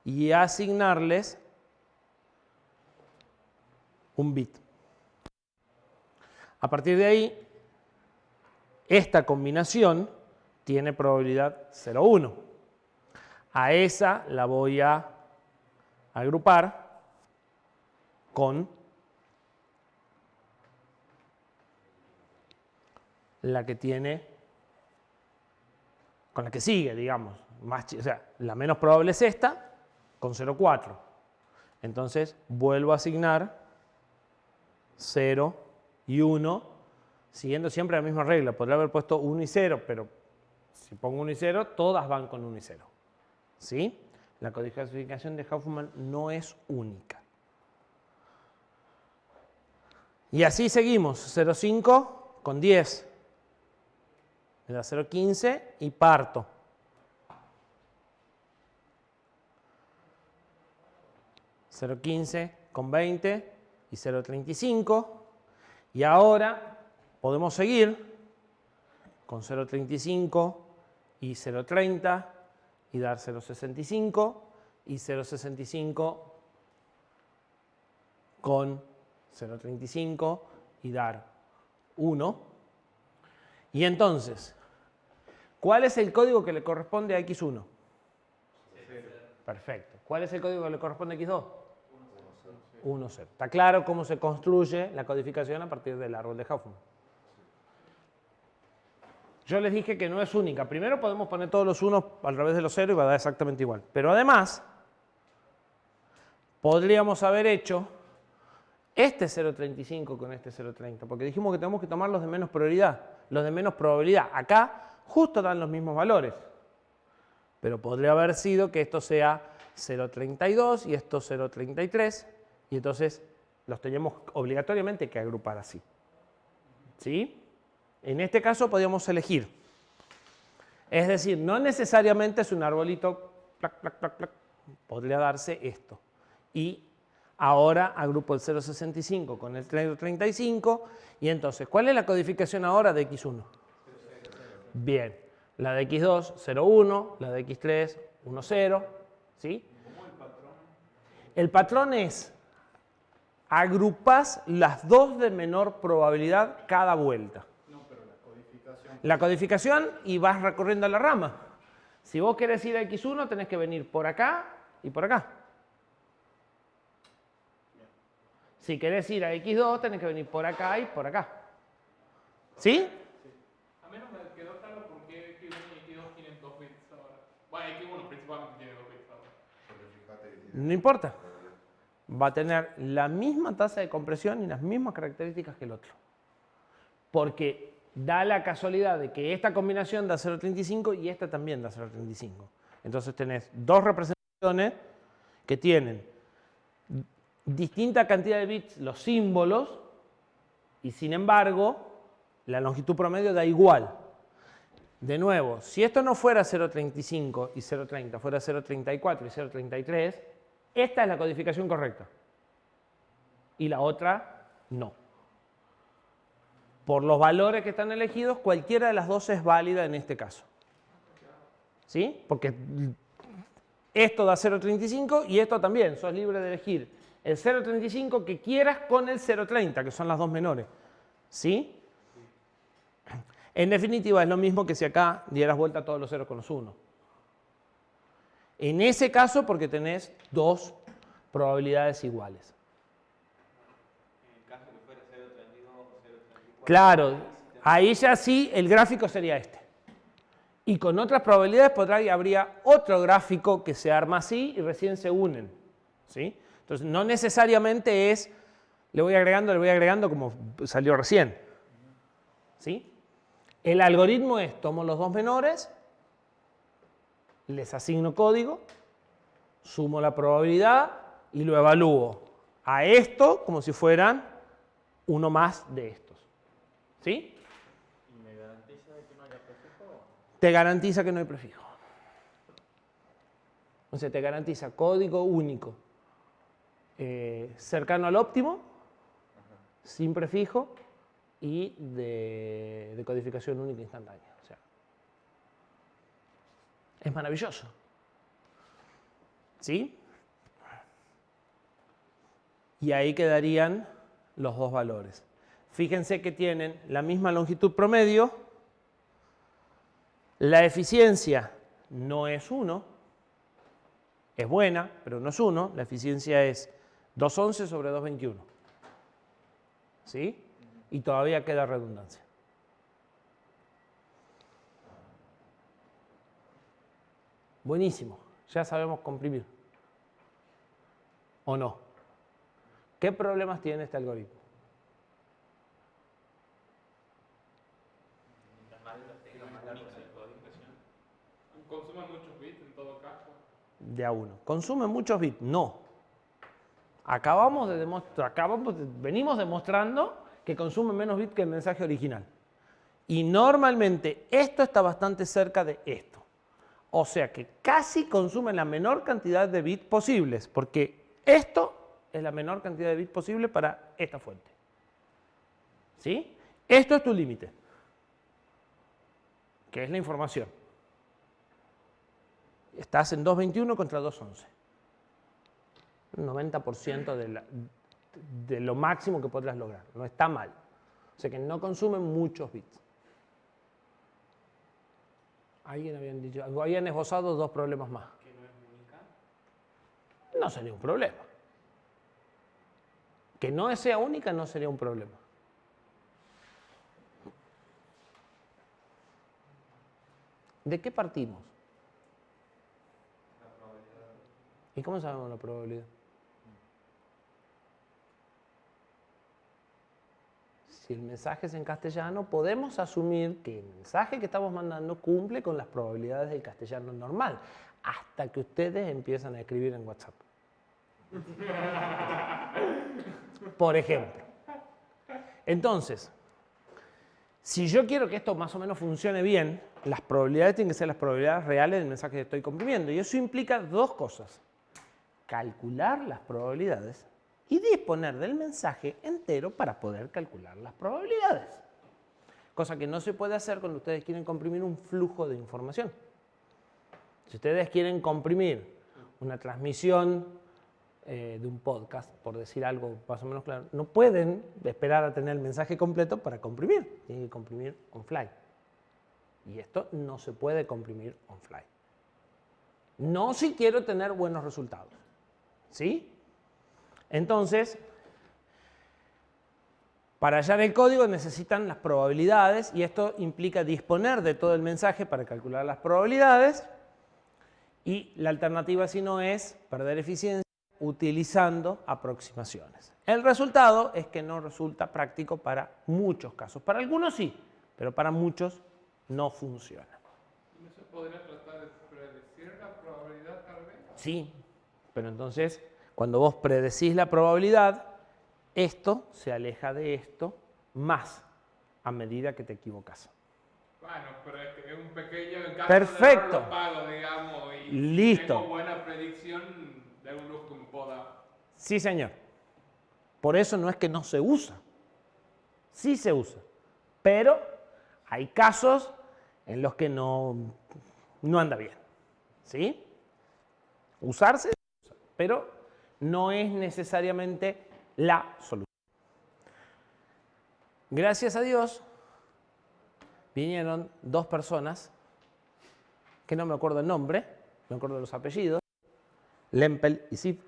Y asignarles un bit. A partir de ahí, esta combinación tiene probabilidad 0,1. A esa la voy a agrupar con la que tiene, con la que sigue, digamos. O sea, la menos probable es esta, con 0,4. Entonces, vuelvo a asignar 0 y 1, siguiendo siempre la misma regla. Podría haber puesto 1 y 0, pero si pongo 1 y 0, todas van con 1 y 0. ¿Sí? La codificación de Huffman no es única. Y así seguimos. 0,5 con 10. Me da 0,15 y parto. 0,15 con 20 y 0,35. Y ahora podemos seguir con 0,35 y 0,30 y dar 0,65 y 0,65 con 0,35 y dar 1. Y entonces, ¿cuál es el código que le corresponde a X1? 0. Perfecto. ¿Cuál es el código que le corresponde a X2? 1, 0. ¿Está claro cómo se construye la codificación a partir del árbol de Huffman? Yo les dije que no es única. Primero podemos poner todos los 1 al revés de los 0 y va a dar exactamente igual. Pero además, podríamos haber hecho este 0,35 con este 0,30, porque dijimos que tenemos que tomar los de menos prioridad, los de menos probabilidad. Acá justo dan los mismos valores, pero podría haber sido que esto sea 0,32 y esto 0,33, y entonces los tenemos obligatoriamente que agrupar así. ¿Sí? En este caso podríamos elegir. Es decir, no necesariamente es un arbolito, plac, plac, plac, plac. Podría darse esto. Y ahora agrupo el 0,65 con el 0,35. Y entonces, ¿cuál es la codificación ahora de X1? Bien. La de x2, 0, 1. La de x3, 1, 0. ¿Sí? ¿Cómo el patrón? El patrón es, agrupas las dos de menor probabilidad cada vuelta. No, pero la codificación. La codificación y vas recorriendo la rama. Si vos querés ir a x1, tenés que venir por acá y por acá. Si querés ir a x2, tenés que venir por acá y por acá. ¿Sí? A menos me quedó claro por qué X1 y X2 tienen 2 bits ahora. Bueno, X1 principalmente tiene 2 bits ahora. Porque fíjate que tiene No importa. Va a tener la misma tasa de compresión y las mismas características que el otro. Porque da la casualidad de que esta combinación da 0.35 y esta también da 0.35. Entonces tenés dos representaciones que tienen distinta cantidad de bits los símbolos y sin embargo la longitud promedio da igual. De nuevo, si esto no fuera 0.35 y 0.30, fuera 0.34 y 0.33, esta es la codificación correcta y la otra no. Por los valores que están elegidos, cualquiera de las dos es válida en este caso. ¿Sí? Porque esto da 0.35 y esto también. Sos libre de elegir el 0.35 que quieras con el 0.30, que son las dos menores. ¿Sí? En definitiva, es lo mismo que si acá dieras vuelta a todos los ceros con los 1. En ese caso, porque tenés dos probabilidades iguales. En el caso que fuera 0.32 o 0.34. Claro, ahí ya sí el gráfico sería este. Y con otras probabilidades habría otro gráfico que se arma así y recién se unen. ¿Sí? Entonces, no necesariamente es, le voy agregando como salió recién. ¿Sí? El algoritmo es, tomo los dos menores, les asigno código, sumo la probabilidad y lo evalúo a esto como si fueran uno más de estos. ¿Sí? ¿Y me garantiza de que no haya prefijo? Te garantiza que no hay prefijo. O sea, te garantiza código único, cercano al óptimo, sin prefijo y de codificación única instantánea. O sea, es maravilloso. ¿Sí? Y ahí quedarían los dos valores. Fíjense que tienen la misma longitud promedio. La eficiencia no es 1. Es buena, pero no es 1. La eficiencia es 2.11 sobre 2.21. ¿Sí? Y todavía queda redundancia. Buenísimo. Ya sabemos comprimir. ¿O no? ¿Qué problemas tiene este algoritmo? Mientras más los tenga, más largo es el codificación. Consume muchos bits en todo caso. De a uno. ¿Consume muchos bits? No. Venimos demostrando que consume menos bits que el mensaje original. Y normalmente esto está bastante cerca de esto. O sea que casi consume la menor cantidad de bits posibles, porque esto es la menor cantidad de bits posible para esta fuente. ¿Sí? Esto es tu límite, que es la información. Estás en 2.21 contra 2.11. Un 90% de lo máximo que podrás lograr. No está mal. O sea que no consumen muchos bits. Habían esbozado dos problemas más. ¿Que no es única? No sería un problema. Que no sea única no sería un problema. ¿De qué partimos? La probabilidad. ¿Y cómo sabemos la probabilidad? Si el mensaje es en castellano, podemos asumir que el mensaje que estamos mandando cumple con las probabilidades del castellano normal, hasta que ustedes empiezan a escribir en WhatsApp. Por ejemplo. Entonces, si yo quiero que esto más o menos funcione bien, las probabilidades tienen que ser las probabilidades reales del mensaje que estoy comprimiendo. Y eso implica dos cosas. Calcular las probabilidades y disponer del mensaje entero para poder calcular las probabilidades. cosa que no se puede hacer cuando ustedes quieren comprimir un flujo de información. Si ustedes quieren comprimir una transmisión de un podcast, por decir algo más o menos claro, no pueden esperar a tener el mensaje completo para comprimir, tienen que comprimir on fly. Y esto no se puede comprimir on fly. No si quiero tener buenos resultados. ¿Sí? Entonces, para hallar el código necesitan las probabilidades y esto implica disponer de todo el mensaje para calcular las probabilidades y la alternativa si no es perder eficiencia utilizando aproximaciones. El resultado es que no resulta práctico para muchos casos. Para algunos sí, pero para muchos no funciona. ¿No se podría tratar de predecir la probabilidad tal vez? Sí, pero entonces cuando vos predecís la probabilidad, esto se aleja de esto más a medida que te equivocas. Bueno, pero es que es un pequeño en caso Perfecto. de error lo pago, digamos, y Listo. tengo buena predicción de un luz que me poda. Sí, señor. Por eso no es que no se usa. Sí se usa. Pero hay casos en los que no anda bien. ¿Sí? Usarse, pero no es necesariamente la solución. Gracias a Dios, vinieron dos personas, que no me acuerdo el nombre, me acuerdo de los apellidos, Lempel y Zip,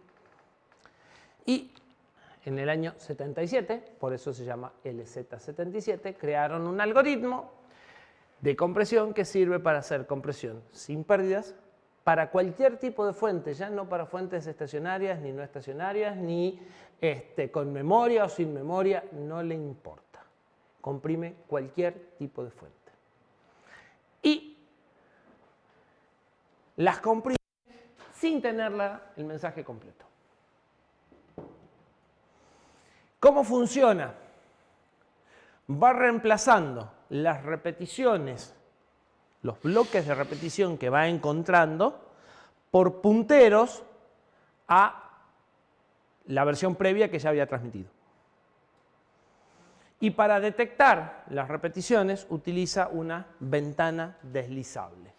y en el año 77, por eso se llama LZ77, crearon un algoritmo de compresión que sirve para hacer compresión sin pérdidas para cualquier tipo de fuente, ya no para fuentes estacionarias ni no estacionarias, ni con memoria o sin memoria, no le importa. Comprime cualquier tipo de fuente. Y las comprime sin tener el mensaje completo. ¿Cómo funciona? Va reemplazando las repeticiones, los bloques de repetición que va encontrando, por punteros a la versión previa que ya había transmitido. Y para detectar las repeticiones utiliza una ventana deslizable,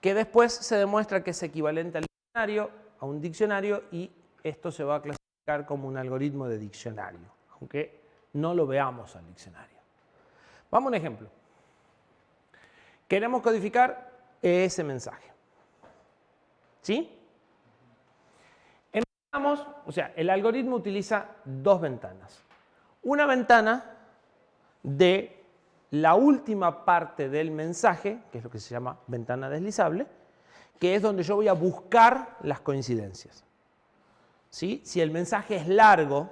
que después se demuestra que es equivalente al diccionario, a un diccionario, y esto se va a clasificar como un algoritmo de diccionario, aunque no lo veamos al diccionario. Vamos a un ejemplo. Queremos codificar ese mensaje. ¿Sí? Empezamos, o sea, el algoritmo utiliza dos ventanas. Una ventana de la última parte del mensaje, que es lo que se llama ventana deslizable, que es donde yo voy a buscar las coincidencias. ¿Sí? Si el mensaje es largo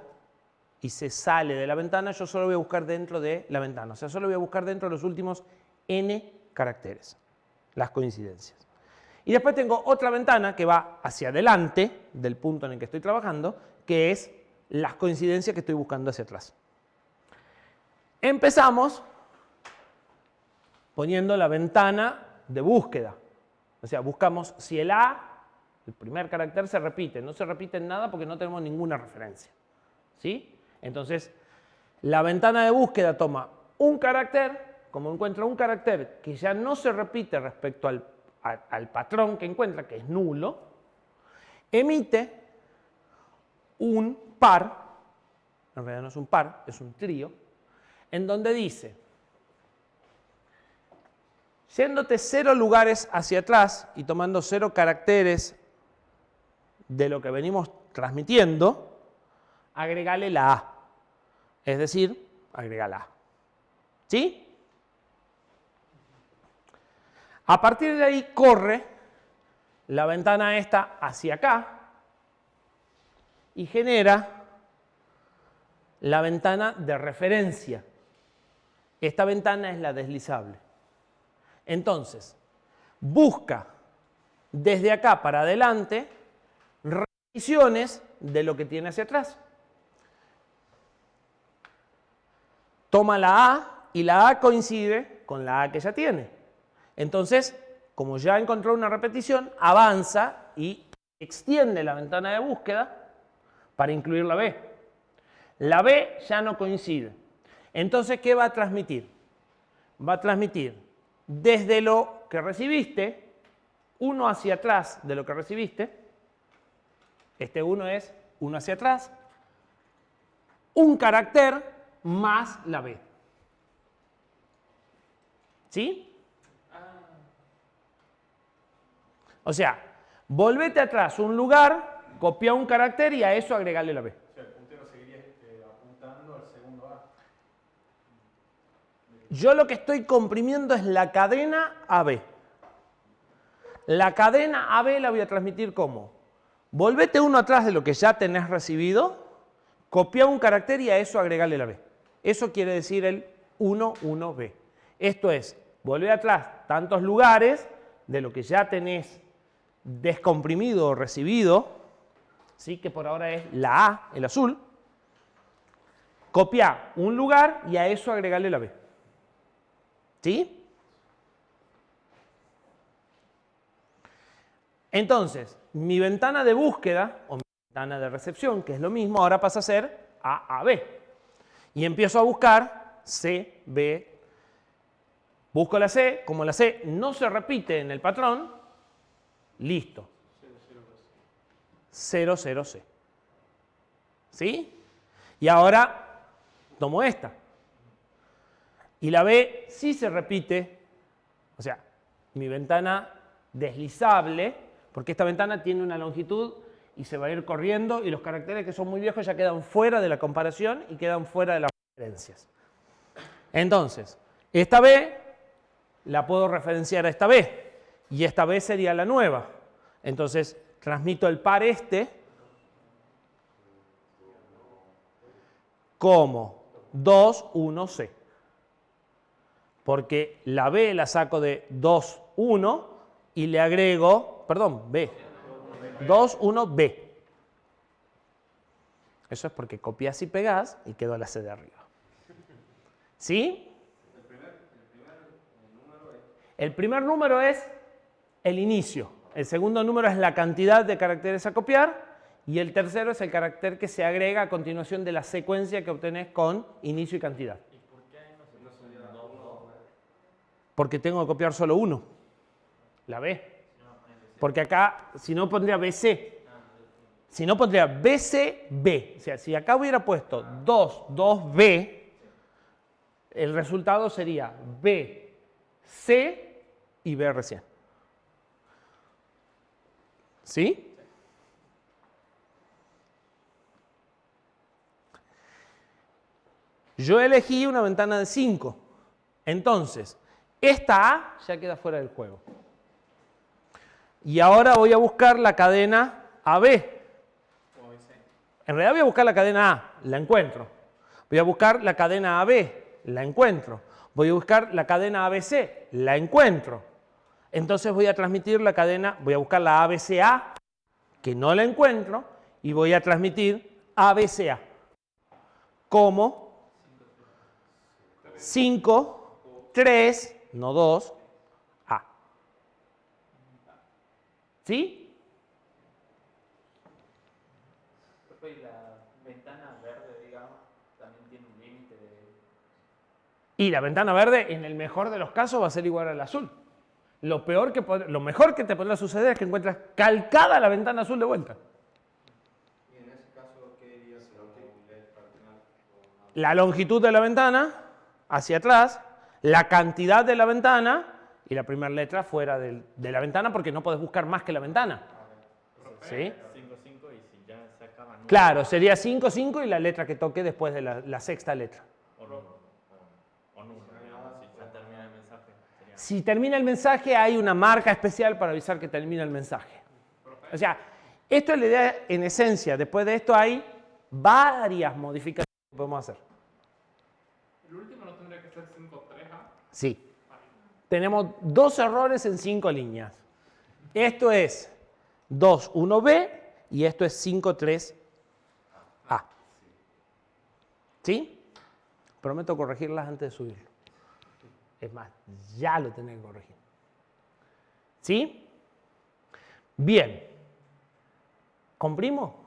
y se sale de la ventana, yo solo voy a buscar dentro de la ventana. O sea, solo voy a buscar dentro de los últimos n caracteres, las coincidencias. Y después tengo otra ventana que va hacia adelante del punto en el que estoy trabajando, que es las coincidencias que estoy buscando hacia atrás. Empezamos poniendo la ventana de búsqueda. O sea, buscamos si el A, el primer carácter, se repite. No se repite en nada porque no tenemos ninguna referencia. ¿Sí? Entonces, la ventana de búsqueda toma un carácter. Como encuentra un carácter que ya no se repite respecto al patrón que encuentra, que es nulo, emite un par, en realidad no es un par, es un trío, en donde dice, yéndote 0 lugares hacia atrás y tomando 0 caracteres de lo que venimos transmitiendo, agregale la A, es decir, agregala A. ¿Sí? A partir de ahí corre la ventana esta hacia acá y genera la ventana de referencia. Esta ventana es la deslizable. Entonces, busca desde acá para adelante repeticiones de lo que tiene hacia atrás. Toma la A y la A coincide con la A que ya tiene. Entonces, como ya encontró una repetición, avanza y extiende la ventana de búsqueda para incluir la B. La B ya no coincide. Entonces, ¿qué va a transmitir? va a transmitir desde lo que recibiste, 1 hacia atrás de lo que recibiste. Este 1 es 1 hacia atrás. Un carácter más la B. ¿Sí? O sea, volvete atrás un lugar, copia un carácter y a eso agregarle la B. O sea, el puntero seguiría apuntando al segundo A. Yo lo que estoy comprimiendo es la cadena AB. La cadena AB la voy a transmitir como: volvete uno atrás de lo que ya tenés recibido, copia un carácter y a eso agregarle la B. Eso quiere decir el 1, 1B. Esto es, volver atrás tantos lugares de lo que ya tenés descomprimido o recibido, ¿sí? Que por ahora es la A, el azul, copia un lugar y a eso agregarle la B. ¿Sí? Entonces, mi ventana de búsqueda o mi ventana de recepción, que es lo mismo, ahora pasa a ser A a B. Y empiezo a buscar C, B. Busco la C, como la C no se repite en el patrón, listo. 0, 0, C. ¿Sí? Y ahora tomo esta. Y la B sí se repite, o sea, mi ventana deslizable, porque esta ventana tiene una longitud y se va a ir corriendo y los caracteres que son muy viejos ya quedan fuera de la comparación y quedan fuera de las referencias. Entonces, esta B la puedo referenciar a esta B y esta B sería la nueva. Entonces, transmito el par este como 2, 1, C. Porque la B la saco de 2, 1 y le agrego, perdón, B. 2, 1, B. Eso es porque copias y pegas y quedó la C de arriba. ¿Sí? El primer número es el inicio. El segundo número es la cantidad de caracteres a copiar. Y el tercero es el carácter que se agrega a continuación de la secuencia que obtenés con inicio y cantidad. ¿Y por qué no se puso 2, 2? Porque tengo que copiar solo uno. La B. Porque acá, si no, pondría BC. Si no, pondría BCB. O sea, si acá hubiera puesto 2, 2B, el resultado sería B, C y B recién. ¿Sí? Yo elegí una ventana de 5. Entonces, esta A ya queda fuera del juego. Y ahora voy a buscar la cadena AB. En realidad voy a buscar la cadena A, la encuentro. Voy a buscar la cadena AB, la encuentro. Voy a buscar la cadena ABC, la encuentro. Entonces voy a transmitir la cadena, voy a buscar la ABCA, que no la encuentro, y voy a transmitir ABCA como 5, 3, no 2, A. ¿Sí? Y la ventana verde, digamos, también tiene un límite de... Y la ventana verde, en el mejor de los casos, va a ser igual al azul. Lo mejor que te podrá suceder es que encuentras calcada la ventana azul de vuelta. Y en ese caso, ¿qué iría a ser un LED cardinal? La longitud de la ventana hacia atrás, la cantidad de la ventana y la primera letra fuera de la ventana porque no podés buscar más que la ventana. ¿Sí? 5, 5 y si ya se acaba no. Claro, sería 5, 5 y la letra que toque después de la sexta letra. O no. O no. Si ya termina el mensaje. Sería... Si termina el mensaje, hay una marca especial para avisar que termina el mensaje. O sea, esto es la idea en esencia. Después de esto hay varias modificaciones que podemos hacer. El último no tendría que ser 5-3A. Sí. Tenemos 2 errores en 5 líneas. Esto es 2-1B y esto es 5-3A. ¿Sí? Prometo corregirlas antes de subirlo. Es más, ya lo tenés que corregir. ¿Sí? Bien. ¿Comprimo?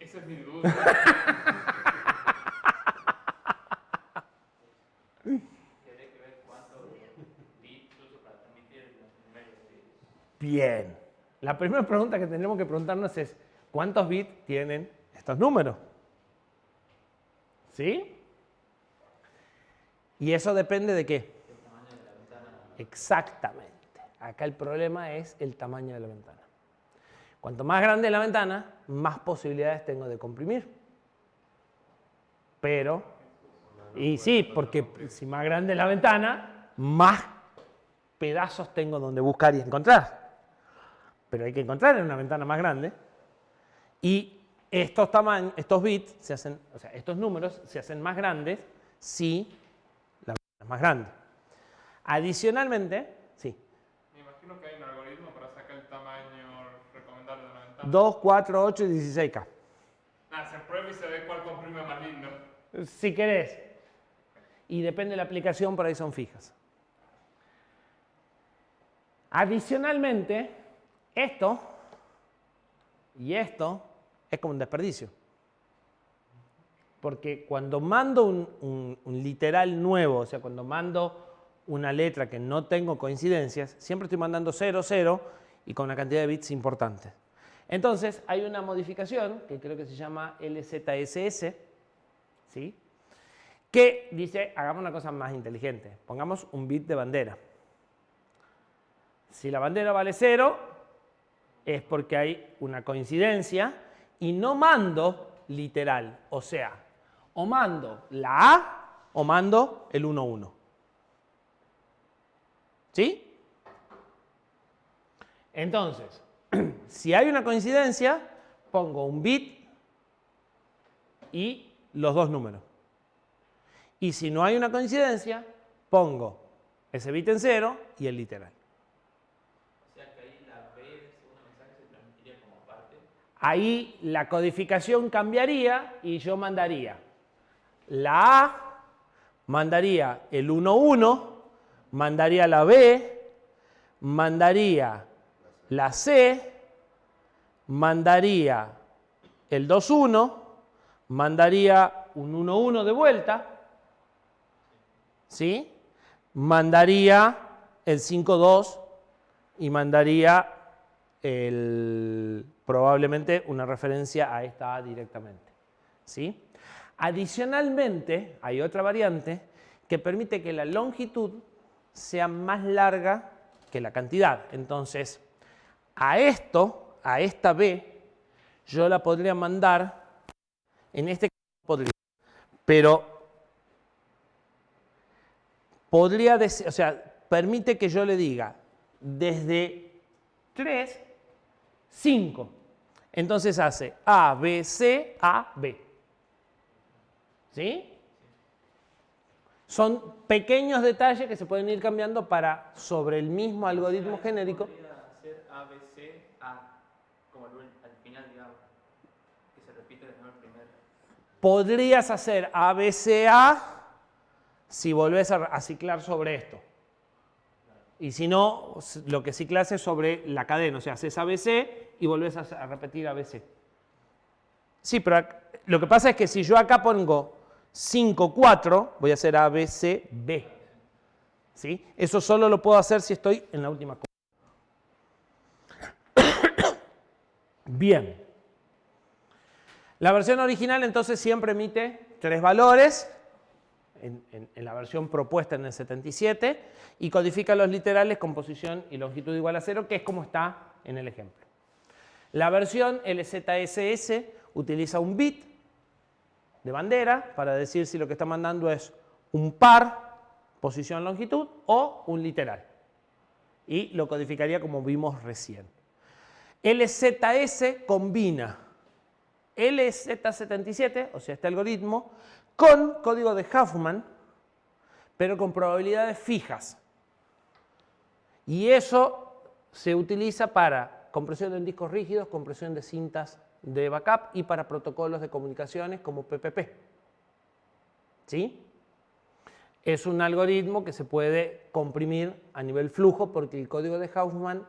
Esa es mi duda. Bien. La primera pregunta que tendremos que preguntarnos es, ¿cuántos bits tienen estos números? ¿Sí? ¿Y eso depende de qué? El tamaño de la ventana. Exactamente. Acá el problema es el tamaño de la ventana. Cuanto más grande es la ventana, más posibilidades tengo de comprimir. Pero, y sí, porque si más grande es la ventana, más pedazos tengo donde buscar y encontrar. Pero hay que encontrar en una ventana más grande. Y estos bits se hacen, o sea, estos números se hacen más grandes si la ventana es más grande. Adicionalmente, sí. Me imagino que hay un algoritmo para sacar el tamaño recomendable de una ventana. 2, 4, 8 y 16K. Se prueba y se ve cuál comprime más lindo. Si querés. Y depende de la aplicación, por ahí son fijas. Adicionalmente, esto y esto es como un desperdicio. Porque cuando mando un literal nuevo, o sea, cuando mando una letra que no tengo coincidencias, siempre estoy mandando 0, 0 y con una cantidad de bits importante. Entonces, hay una modificación que creo que se llama LZSS, ¿sí? Que dice, hagamos una cosa más inteligente, pongamos un bit de bandera. Si la bandera vale 0, es porque hay una coincidencia y no mando literal, o sea, o mando la A o mando el 1, 1. ¿Sí? Entonces, si hay una coincidencia, pongo un bit y los dos números. Y si no hay una coincidencia, pongo ese bit en 0 y el literal. O sea que ahí la B del segundo mensaje se transmitiría como parte. Ahí la codificación cambiaría y yo mandaría la A, mandaría el 1, 1, mandaría la B, mandaría la C, mandaría el 2, 1, mandaría un 1, 1 de vuelta, ¿sí? Mandaría el 5, 2 y mandaría probablemente una referencia a esta A directamente, ¿sí? Adicionalmente, hay otra variante que permite que la longitud sea más larga que la cantidad. Entonces, a esta B, yo la podría mandar, en este caso podría, pero podría decir, o sea, permite que yo le diga desde 3, 5. Entonces hace A, B, C, A, B. ¿Sí? Son pequeños detalles que se pueden ir cambiando para, sobre el mismo algoritmo genérico. Podría ser A, B, C, A, como al final, digamos, que se repite de nuevo el primer. Podrías hacer A, B, C, A si volvés a ciclar sobre esto. Y si no, lo que ciclas es sobre la cadena, o sea, haces ABC y volvés a repetir ABC. Sí, pero lo que pasa es que si yo acá pongo 5, 4, voy a hacer A, B, C, B. ¿Sí? Eso solo lo puedo hacer si estoy en la última cosa. Bien. La versión original entonces siempre emite 3 valores, en la versión propuesta en el 77, y codifica los literales con posición y longitud igual a 0, que es como está en el ejemplo. La versión LZSS utiliza un bit de bandera para decir si lo que está mandando es un par, posición, longitud, o un literal. Y lo codificaría como vimos recién. LZS combina LZ77, o sea, este algoritmo, con código de Huffman, pero con probabilidades fijas. Y eso se utiliza para compresión en discos rígidos, compresión de cintas de backup y para protocolos de comunicaciones como PPP. ¿Sí? Es un algoritmo que se puede comprimir a nivel flujo porque el código de Huffman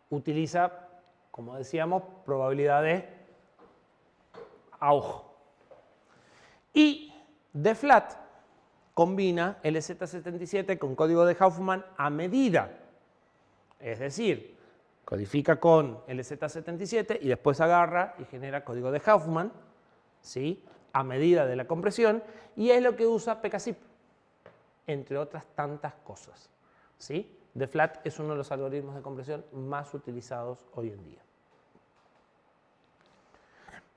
utiliza, como decíamos, probabilidades a ojo. Y DFLAT combina LZ77 con código de Huffman a medida. Es decir, codifica con LZ77 y después agarra y genera código de Huffman, ¿sí?, a medida de la compresión, y es lo que usa PKZip, entre otras tantas cosas, ¿sí? DFLAT es uno de los algoritmos de compresión más utilizados hoy en día.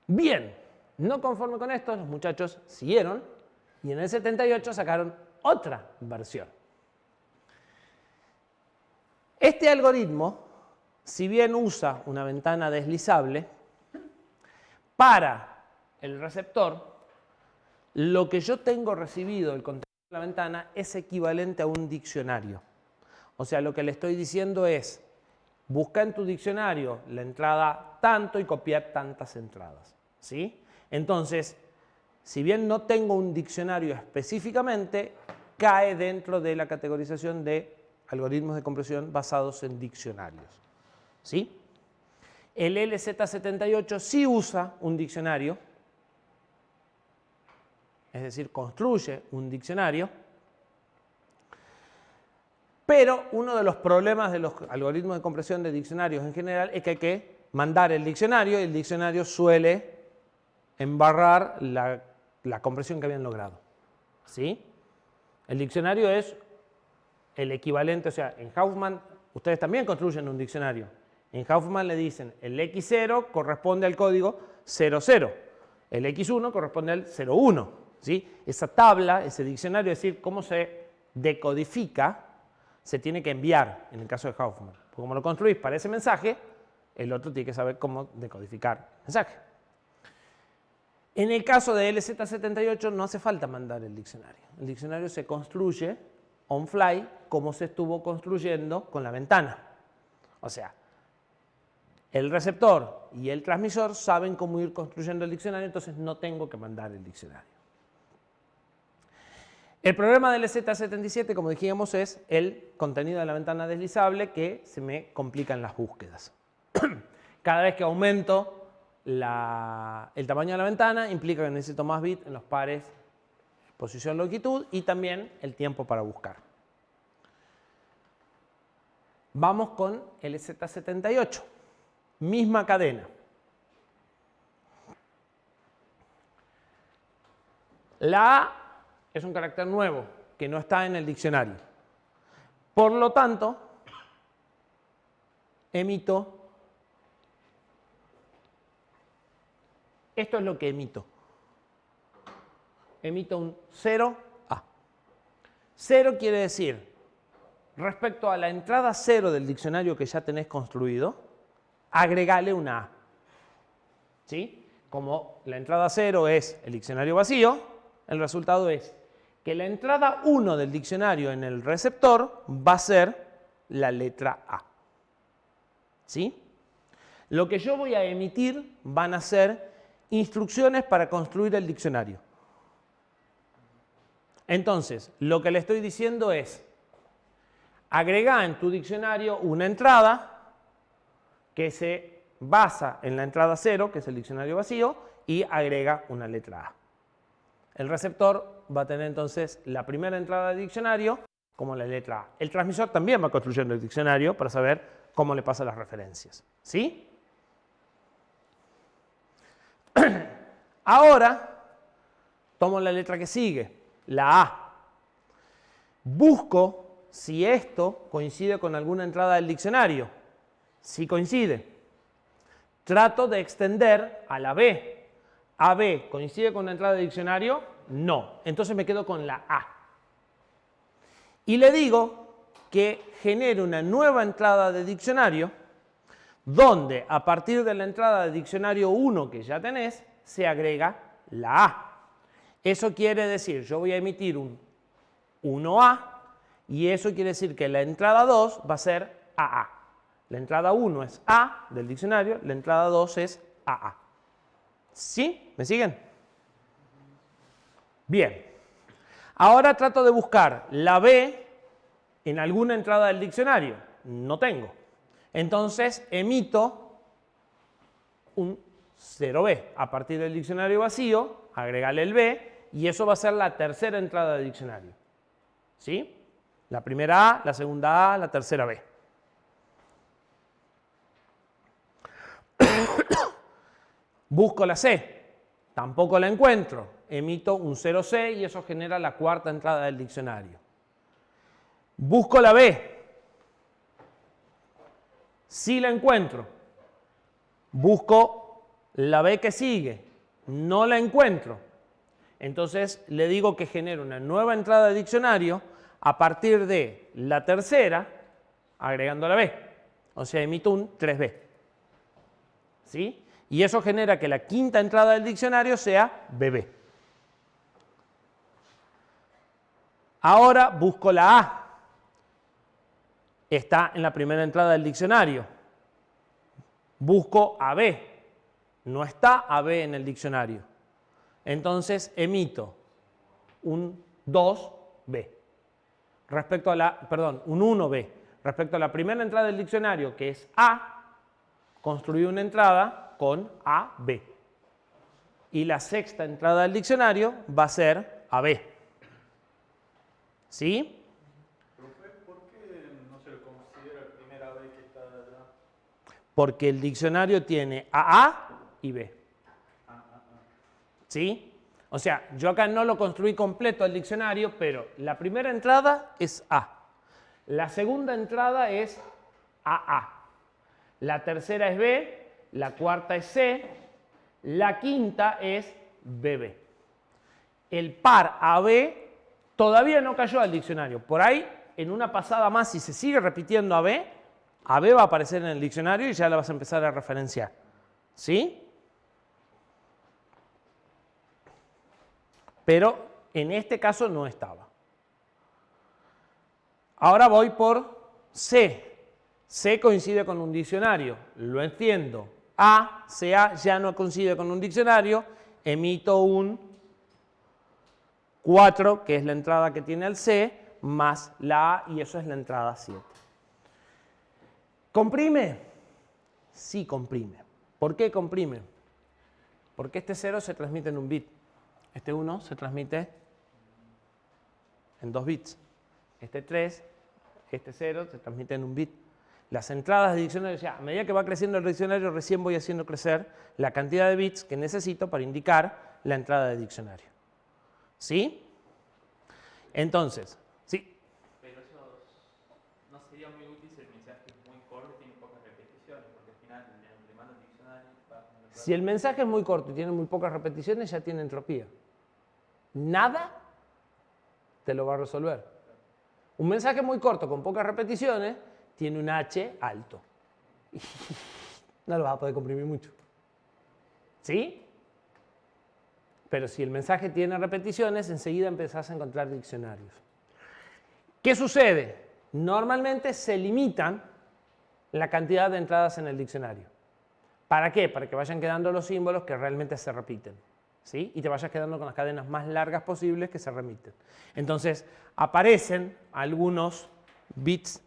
Bien, no conforme con esto, los muchachos siguieron y en el 78 sacaron otra versión. Este algoritmo, si bien usa una ventana deslizable, para el receptor, lo que yo tengo recibido del contenido de la ventana es equivalente a un diccionario. O sea, lo que le estoy diciendo es, busca en tu diccionario la entrada tanto y copiar tantas entradas, ¿sí? Entonces, si bien no tengo un diccionario específicamente, cae dentro de la categorización de algoritmos de compresión basados en diccionarios, ¿sí? El LZ78 sí usa un diccionario, es decir, construye un diccionario, pero uno de los problemas de los algoritmos de compresión de diccionarios en general es que hay que mandar el diccionario y el diccionario suele embarrar la compresión que habían logrado, ¿sí? El diccionario es el equivalente, o sea, en Huffman ustedes también construyen un diccionario. En Huffman le dicen el X0 corresponde al código 00, el X1 corresponde al 01, ¿sí? Esa tabla, ese diccionario, es decir, cómo se decodifica, se tiene que enviar en el caso de Huffman. Porque como lo construís para ese mensaje, el otro tiene que saber cómo decodificar el mensaje. En el caso de LZ78 no hace falta mandar el diccionario. El diccionario se construye on fly como se estuvo construyendo con la ventana. O sea, el receptor y el transmisor saben cómo ir construyendo el diccionario, entonces no tengo que mandar el diccionario. El problema del LZ77, como dijimos, es el contenido de la ventana deslizable, que se me complican las búsquedas. Cada vez que aumento el tamaño de la ventana, implica que necesito más bits en los pares posición, longitud y también el tiempo para buscar. Vamos con el LZ78. Misma cadena. La A es un carácter nuevo que no está en el diccionario. Por lo tanto, emito. Esto es lo que emito. Emito un 0A. 0 quiere decir, respecto a la entrada 0 del diccionario que ya tenés construido, agregale una A. ¿Sí? Como la entrada 0 es el diccionario vacío, el resultado es que la entrada 1 del diccionario en el receptor va a ser la letra A. ¿Sí? Lo que yo voy a emitir van a ser instrucciones para construir el diccionario. Entonces, lo que le estoy diciendo es, agrega en tu diccionario una entrada que se basa en la entrada 0, que es el diccionario vacío, y agrega una letra A. El receptor va a tener entonces la primera entrada del diccionario como la letra A. El transmisor también va construyendo el diccionario para saber cómo le pasa las referencias. ¿Sí? Ahora tomo la letra que sigue, la A. Busco si esto coincide con alguna entrada del diccionario. Si coincide. Trato de extender a la B. AB coincide con una entrada del diccionario, no. Entonces me quedo con la A. Y le digo que genere una nueva entrada de diccionario donde a partir de la entrada de diccionario 1 que ya tenés, se agrega la A. Eso quiere decir, yo voy a emitir un 1A y eso quiere decir que la entrada 2 va a ser AA. La entrada 1 es A del diccionario, la entrada 2 es AA. ¿Sí? ¿Me siguen? Bien. Ahora trato de buscar la B en alguna entrada del diccionario. No tengo. Entonces emito un 0B. A partir del diccionario vacío, agregarle el B y eso va a ser la tercera entrada del diccionario. ¿Sí? La primera A, la segunda A, la tercera B. Busco la C, tampoco la encuentro. Emito un 0C y eso genera la cuarta entrada del diccionario. Busco la B, sí la encuentro. Busco la B que sigue, no la encuentro. Entonces le digo que genero una nueva entrada de diccionario a partir de la tercera, agregando la B. O sea, emito un 3B. ¿Sí? Y eso genera que la quinta entrada del diccionario sea BB. Ahora busco la A. Está en la primera entrada del diccionario. Busco AB. No está AB en el diccionario. Entonces emito un 2B. Respecto a la, perdón, un 1B. Respecto a la primera entrada del diccionario, que es A, construí una entrada con AB. Y la sexta entrada del diccionario va a ser AB. ¿Sí? Profe, ¿por qué no se le considera el primer AB que está allá? Porque el diccionario tiene AA y B. ¿Sí? O sea, yo acá no lo construí completo el diccionario, pero la primera entrada es A. La segunda entrada es AA. La tercera es B, la cuarta es C, la quinta es BB. El par AB todavía no cayó al diccionario. Por ahí, en una pasada más, si se sigue repitiendo AB va a aparecer en el diccionario y ya la vas a empezar a referenciar. ¿Sí? Pero en este caso no estaba. Ahora voy por C. C coincide con un diccionario, lo entiendo. A, CA ya no coincide con un diccionario, emito un 4, que es la entrada que tiene el C, más la A, y eso es la entrada 7. ¿Comprime? Sí, comprime. ¿Por qué comprime? Porque este 0 se transmite en un bit. Este 1 se transmite en 2 bits. Este 3, este 0 se transmite en un bit. Las entradas de diccionario, o sea, a medida que va creciendo el diccionario, recién voy haciendo crecer la cantidad de bits que necesito para indicar la entrada de diccionario. ¿Sí? Entonces, sí. Pero eso no sería muy útil si el mensaje es muy corto y tiene pocas repeticiones, porque al final en el que manda el diccionario va. Si el mensaje es muy corto y tiene muy pocas repeticiones, ya tiene entropía. Nada te lo va a resolver. Un mensaje muy corto con pocas repeticiones tiene un H alto. No lo vas a poder comprimir mucho. ¿Sí? Pero si el mensaje tiene repeticiones, enseguida empezás a encontrar diccionarios. ¿Qué sucede? Normalmente se limitan la cantidad de entradas en el diccionario. ¿Para qué? Para que vayan quedando los símbolos que realmente se repiten. ¿Sí? Y te vayas quedando con las cadenas más largas posibles que se remiten. Entonces, aparecen algunos bits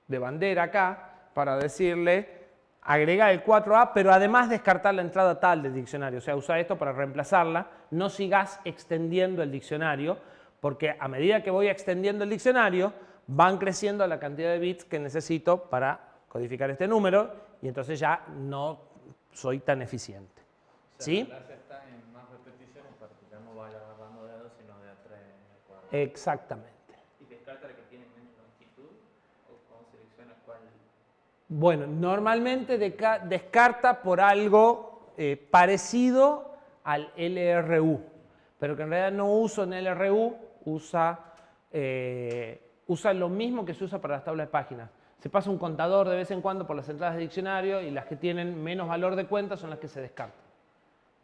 de bandera acá para decirle agregar el 4A, pero además descartar la entrada tal del diccionario. O sea, usa esto para reemplazarla. No sigas extendiendo el diccionario, porque a medida que voy extendiendo el diccionario, van creciendo la cantidad de bits que necesito para codificar este número, y entonces ya no soy tan eficiente. O sea, ¿Sí? la clase está en más repeticiones para que ya no vaya agarrando dedos, sino de a 3 4. Exactamente. ¿Y descarta la que tiene menos longitud? ¿O cómo selecciona cuál? Bueno, normalmente descarta por algo parecido al LRU, pero que en realidad no usa en LRU, usa lo mismo que se usa para las tablas de páginas. Se pasa un contador de vez en cuando por las entradas de diccionario y las que tienen menos valor de cuenta son las que se descartan.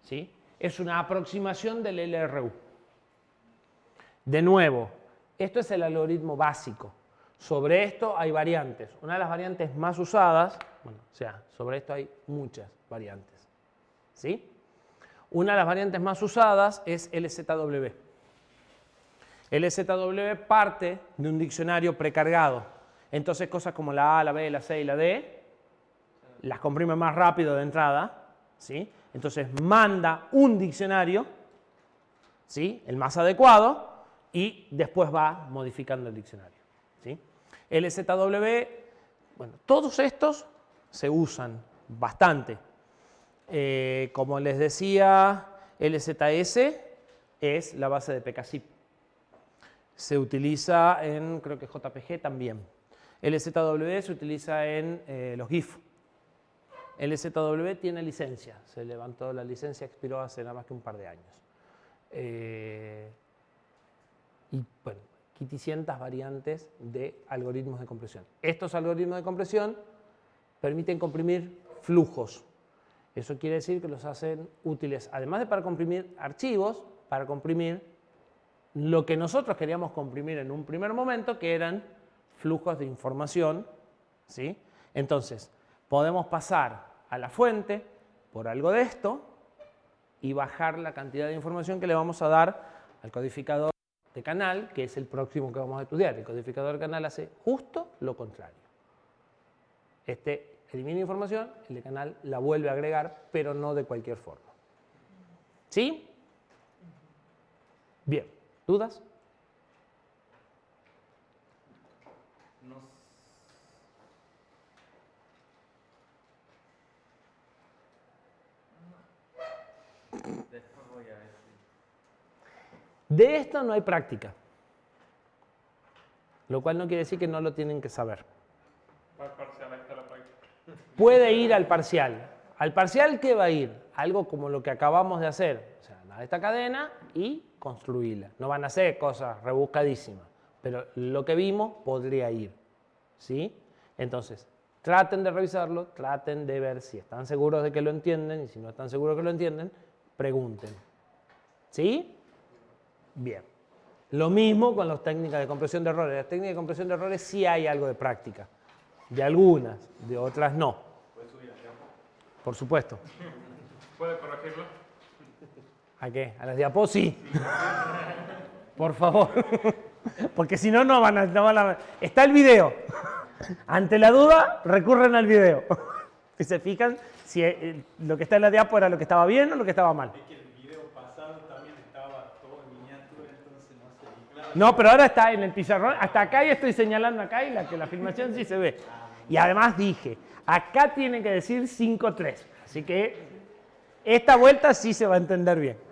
¿Sí? Es una aproximación del LRU. De nuevo, esto es el algoritmo básico. Sobre esto hay variantes. Una de las variantes más usadas, bueno, o sea, sobre esto hay muchas variantes. ¿Sí? Una de las variantes más usadas es LZW. LZW parte de un diccionario precargado. Entonces cosas como la A, la B, la C y la D las comprime más rápido de entrada. ¿Sí? Entonces manda un diccionario, ¿sí? El más adecuado, y después va modificando el diccionario. ¿Sí? LZW, bueno, todos estos se usan bastante. Como les decía, LZS es la base de PKZip. Se utiliza en, creo que JPG también. LZW se utiliza en los GIF. LZW tiene licencia, se levantó la licencia, expiró hace nada más que un par de años. Y bueno, aquí distintas variantes de algoritmos de compresión. Estos algoritmos de compresión permiten comprimir flujos. Eso quiere decir que los hacen útiles, además de para comprimir archivos, para comprimir lo que nosotros queríamos comprimir en un primer momento, que eran flujos de información, ¿sí? Entonces, podemos pasar a la fuente por algo de esto y bajar la cantidad de información que le vamos a dar al codificador de canal, que es el próximo que vamos a estudiar. El codificador de canal hace justo lo contrario. Este elimina información, el de canal la vuelve a agregar, pero no de cualquier forma. ¿Sí? Bien. ¿Dudas? No. Después voy a ver si... De esto no hay práctica. Lo cual no quiere decir que no lo tienen que saber. Para el parcial, ahí está la práctica. Puede ir al parcial. ¿Al parcial qué va a ir? Algo como lo que acabamos de hacer. O sea, nada de esta cadena y construirla. No van a ser cosas rebuscadísimas, pero lo que vimos podría ir. ¿Sí? Entonces, traten de revisarlo, traten de ver si están seguros de que lo entienden y si no están seguros de que lo entienden, pregunten. ¿Sí? Bien. Lo mismo con las técnicas de compresión de errores. Las técnicas de compresión de errores sí hay algo de práctica. De algunas, de otras no. ¿Puedes subir a tiempo? Por supuesto. ¿Puede corregirlo? ¿A qué? ¿A las diapos? Sí. Por favor. Porque si no, no van a... Está el video. Ante la duda, recurren al video. Y se fijan si lo que está en la diapo era lo que estaba bien o lo que estaba mal. Es que el video pasado también estaba todo en miniatura, entonces no sé. Y claro, No, pero ahora está en el pizarrón. Hasta acá y estoy señalando acá y la filmación sí se ve. Y además dije, acá tiene que decir 5.3. Así que esta vuelta sí se va a entender bien.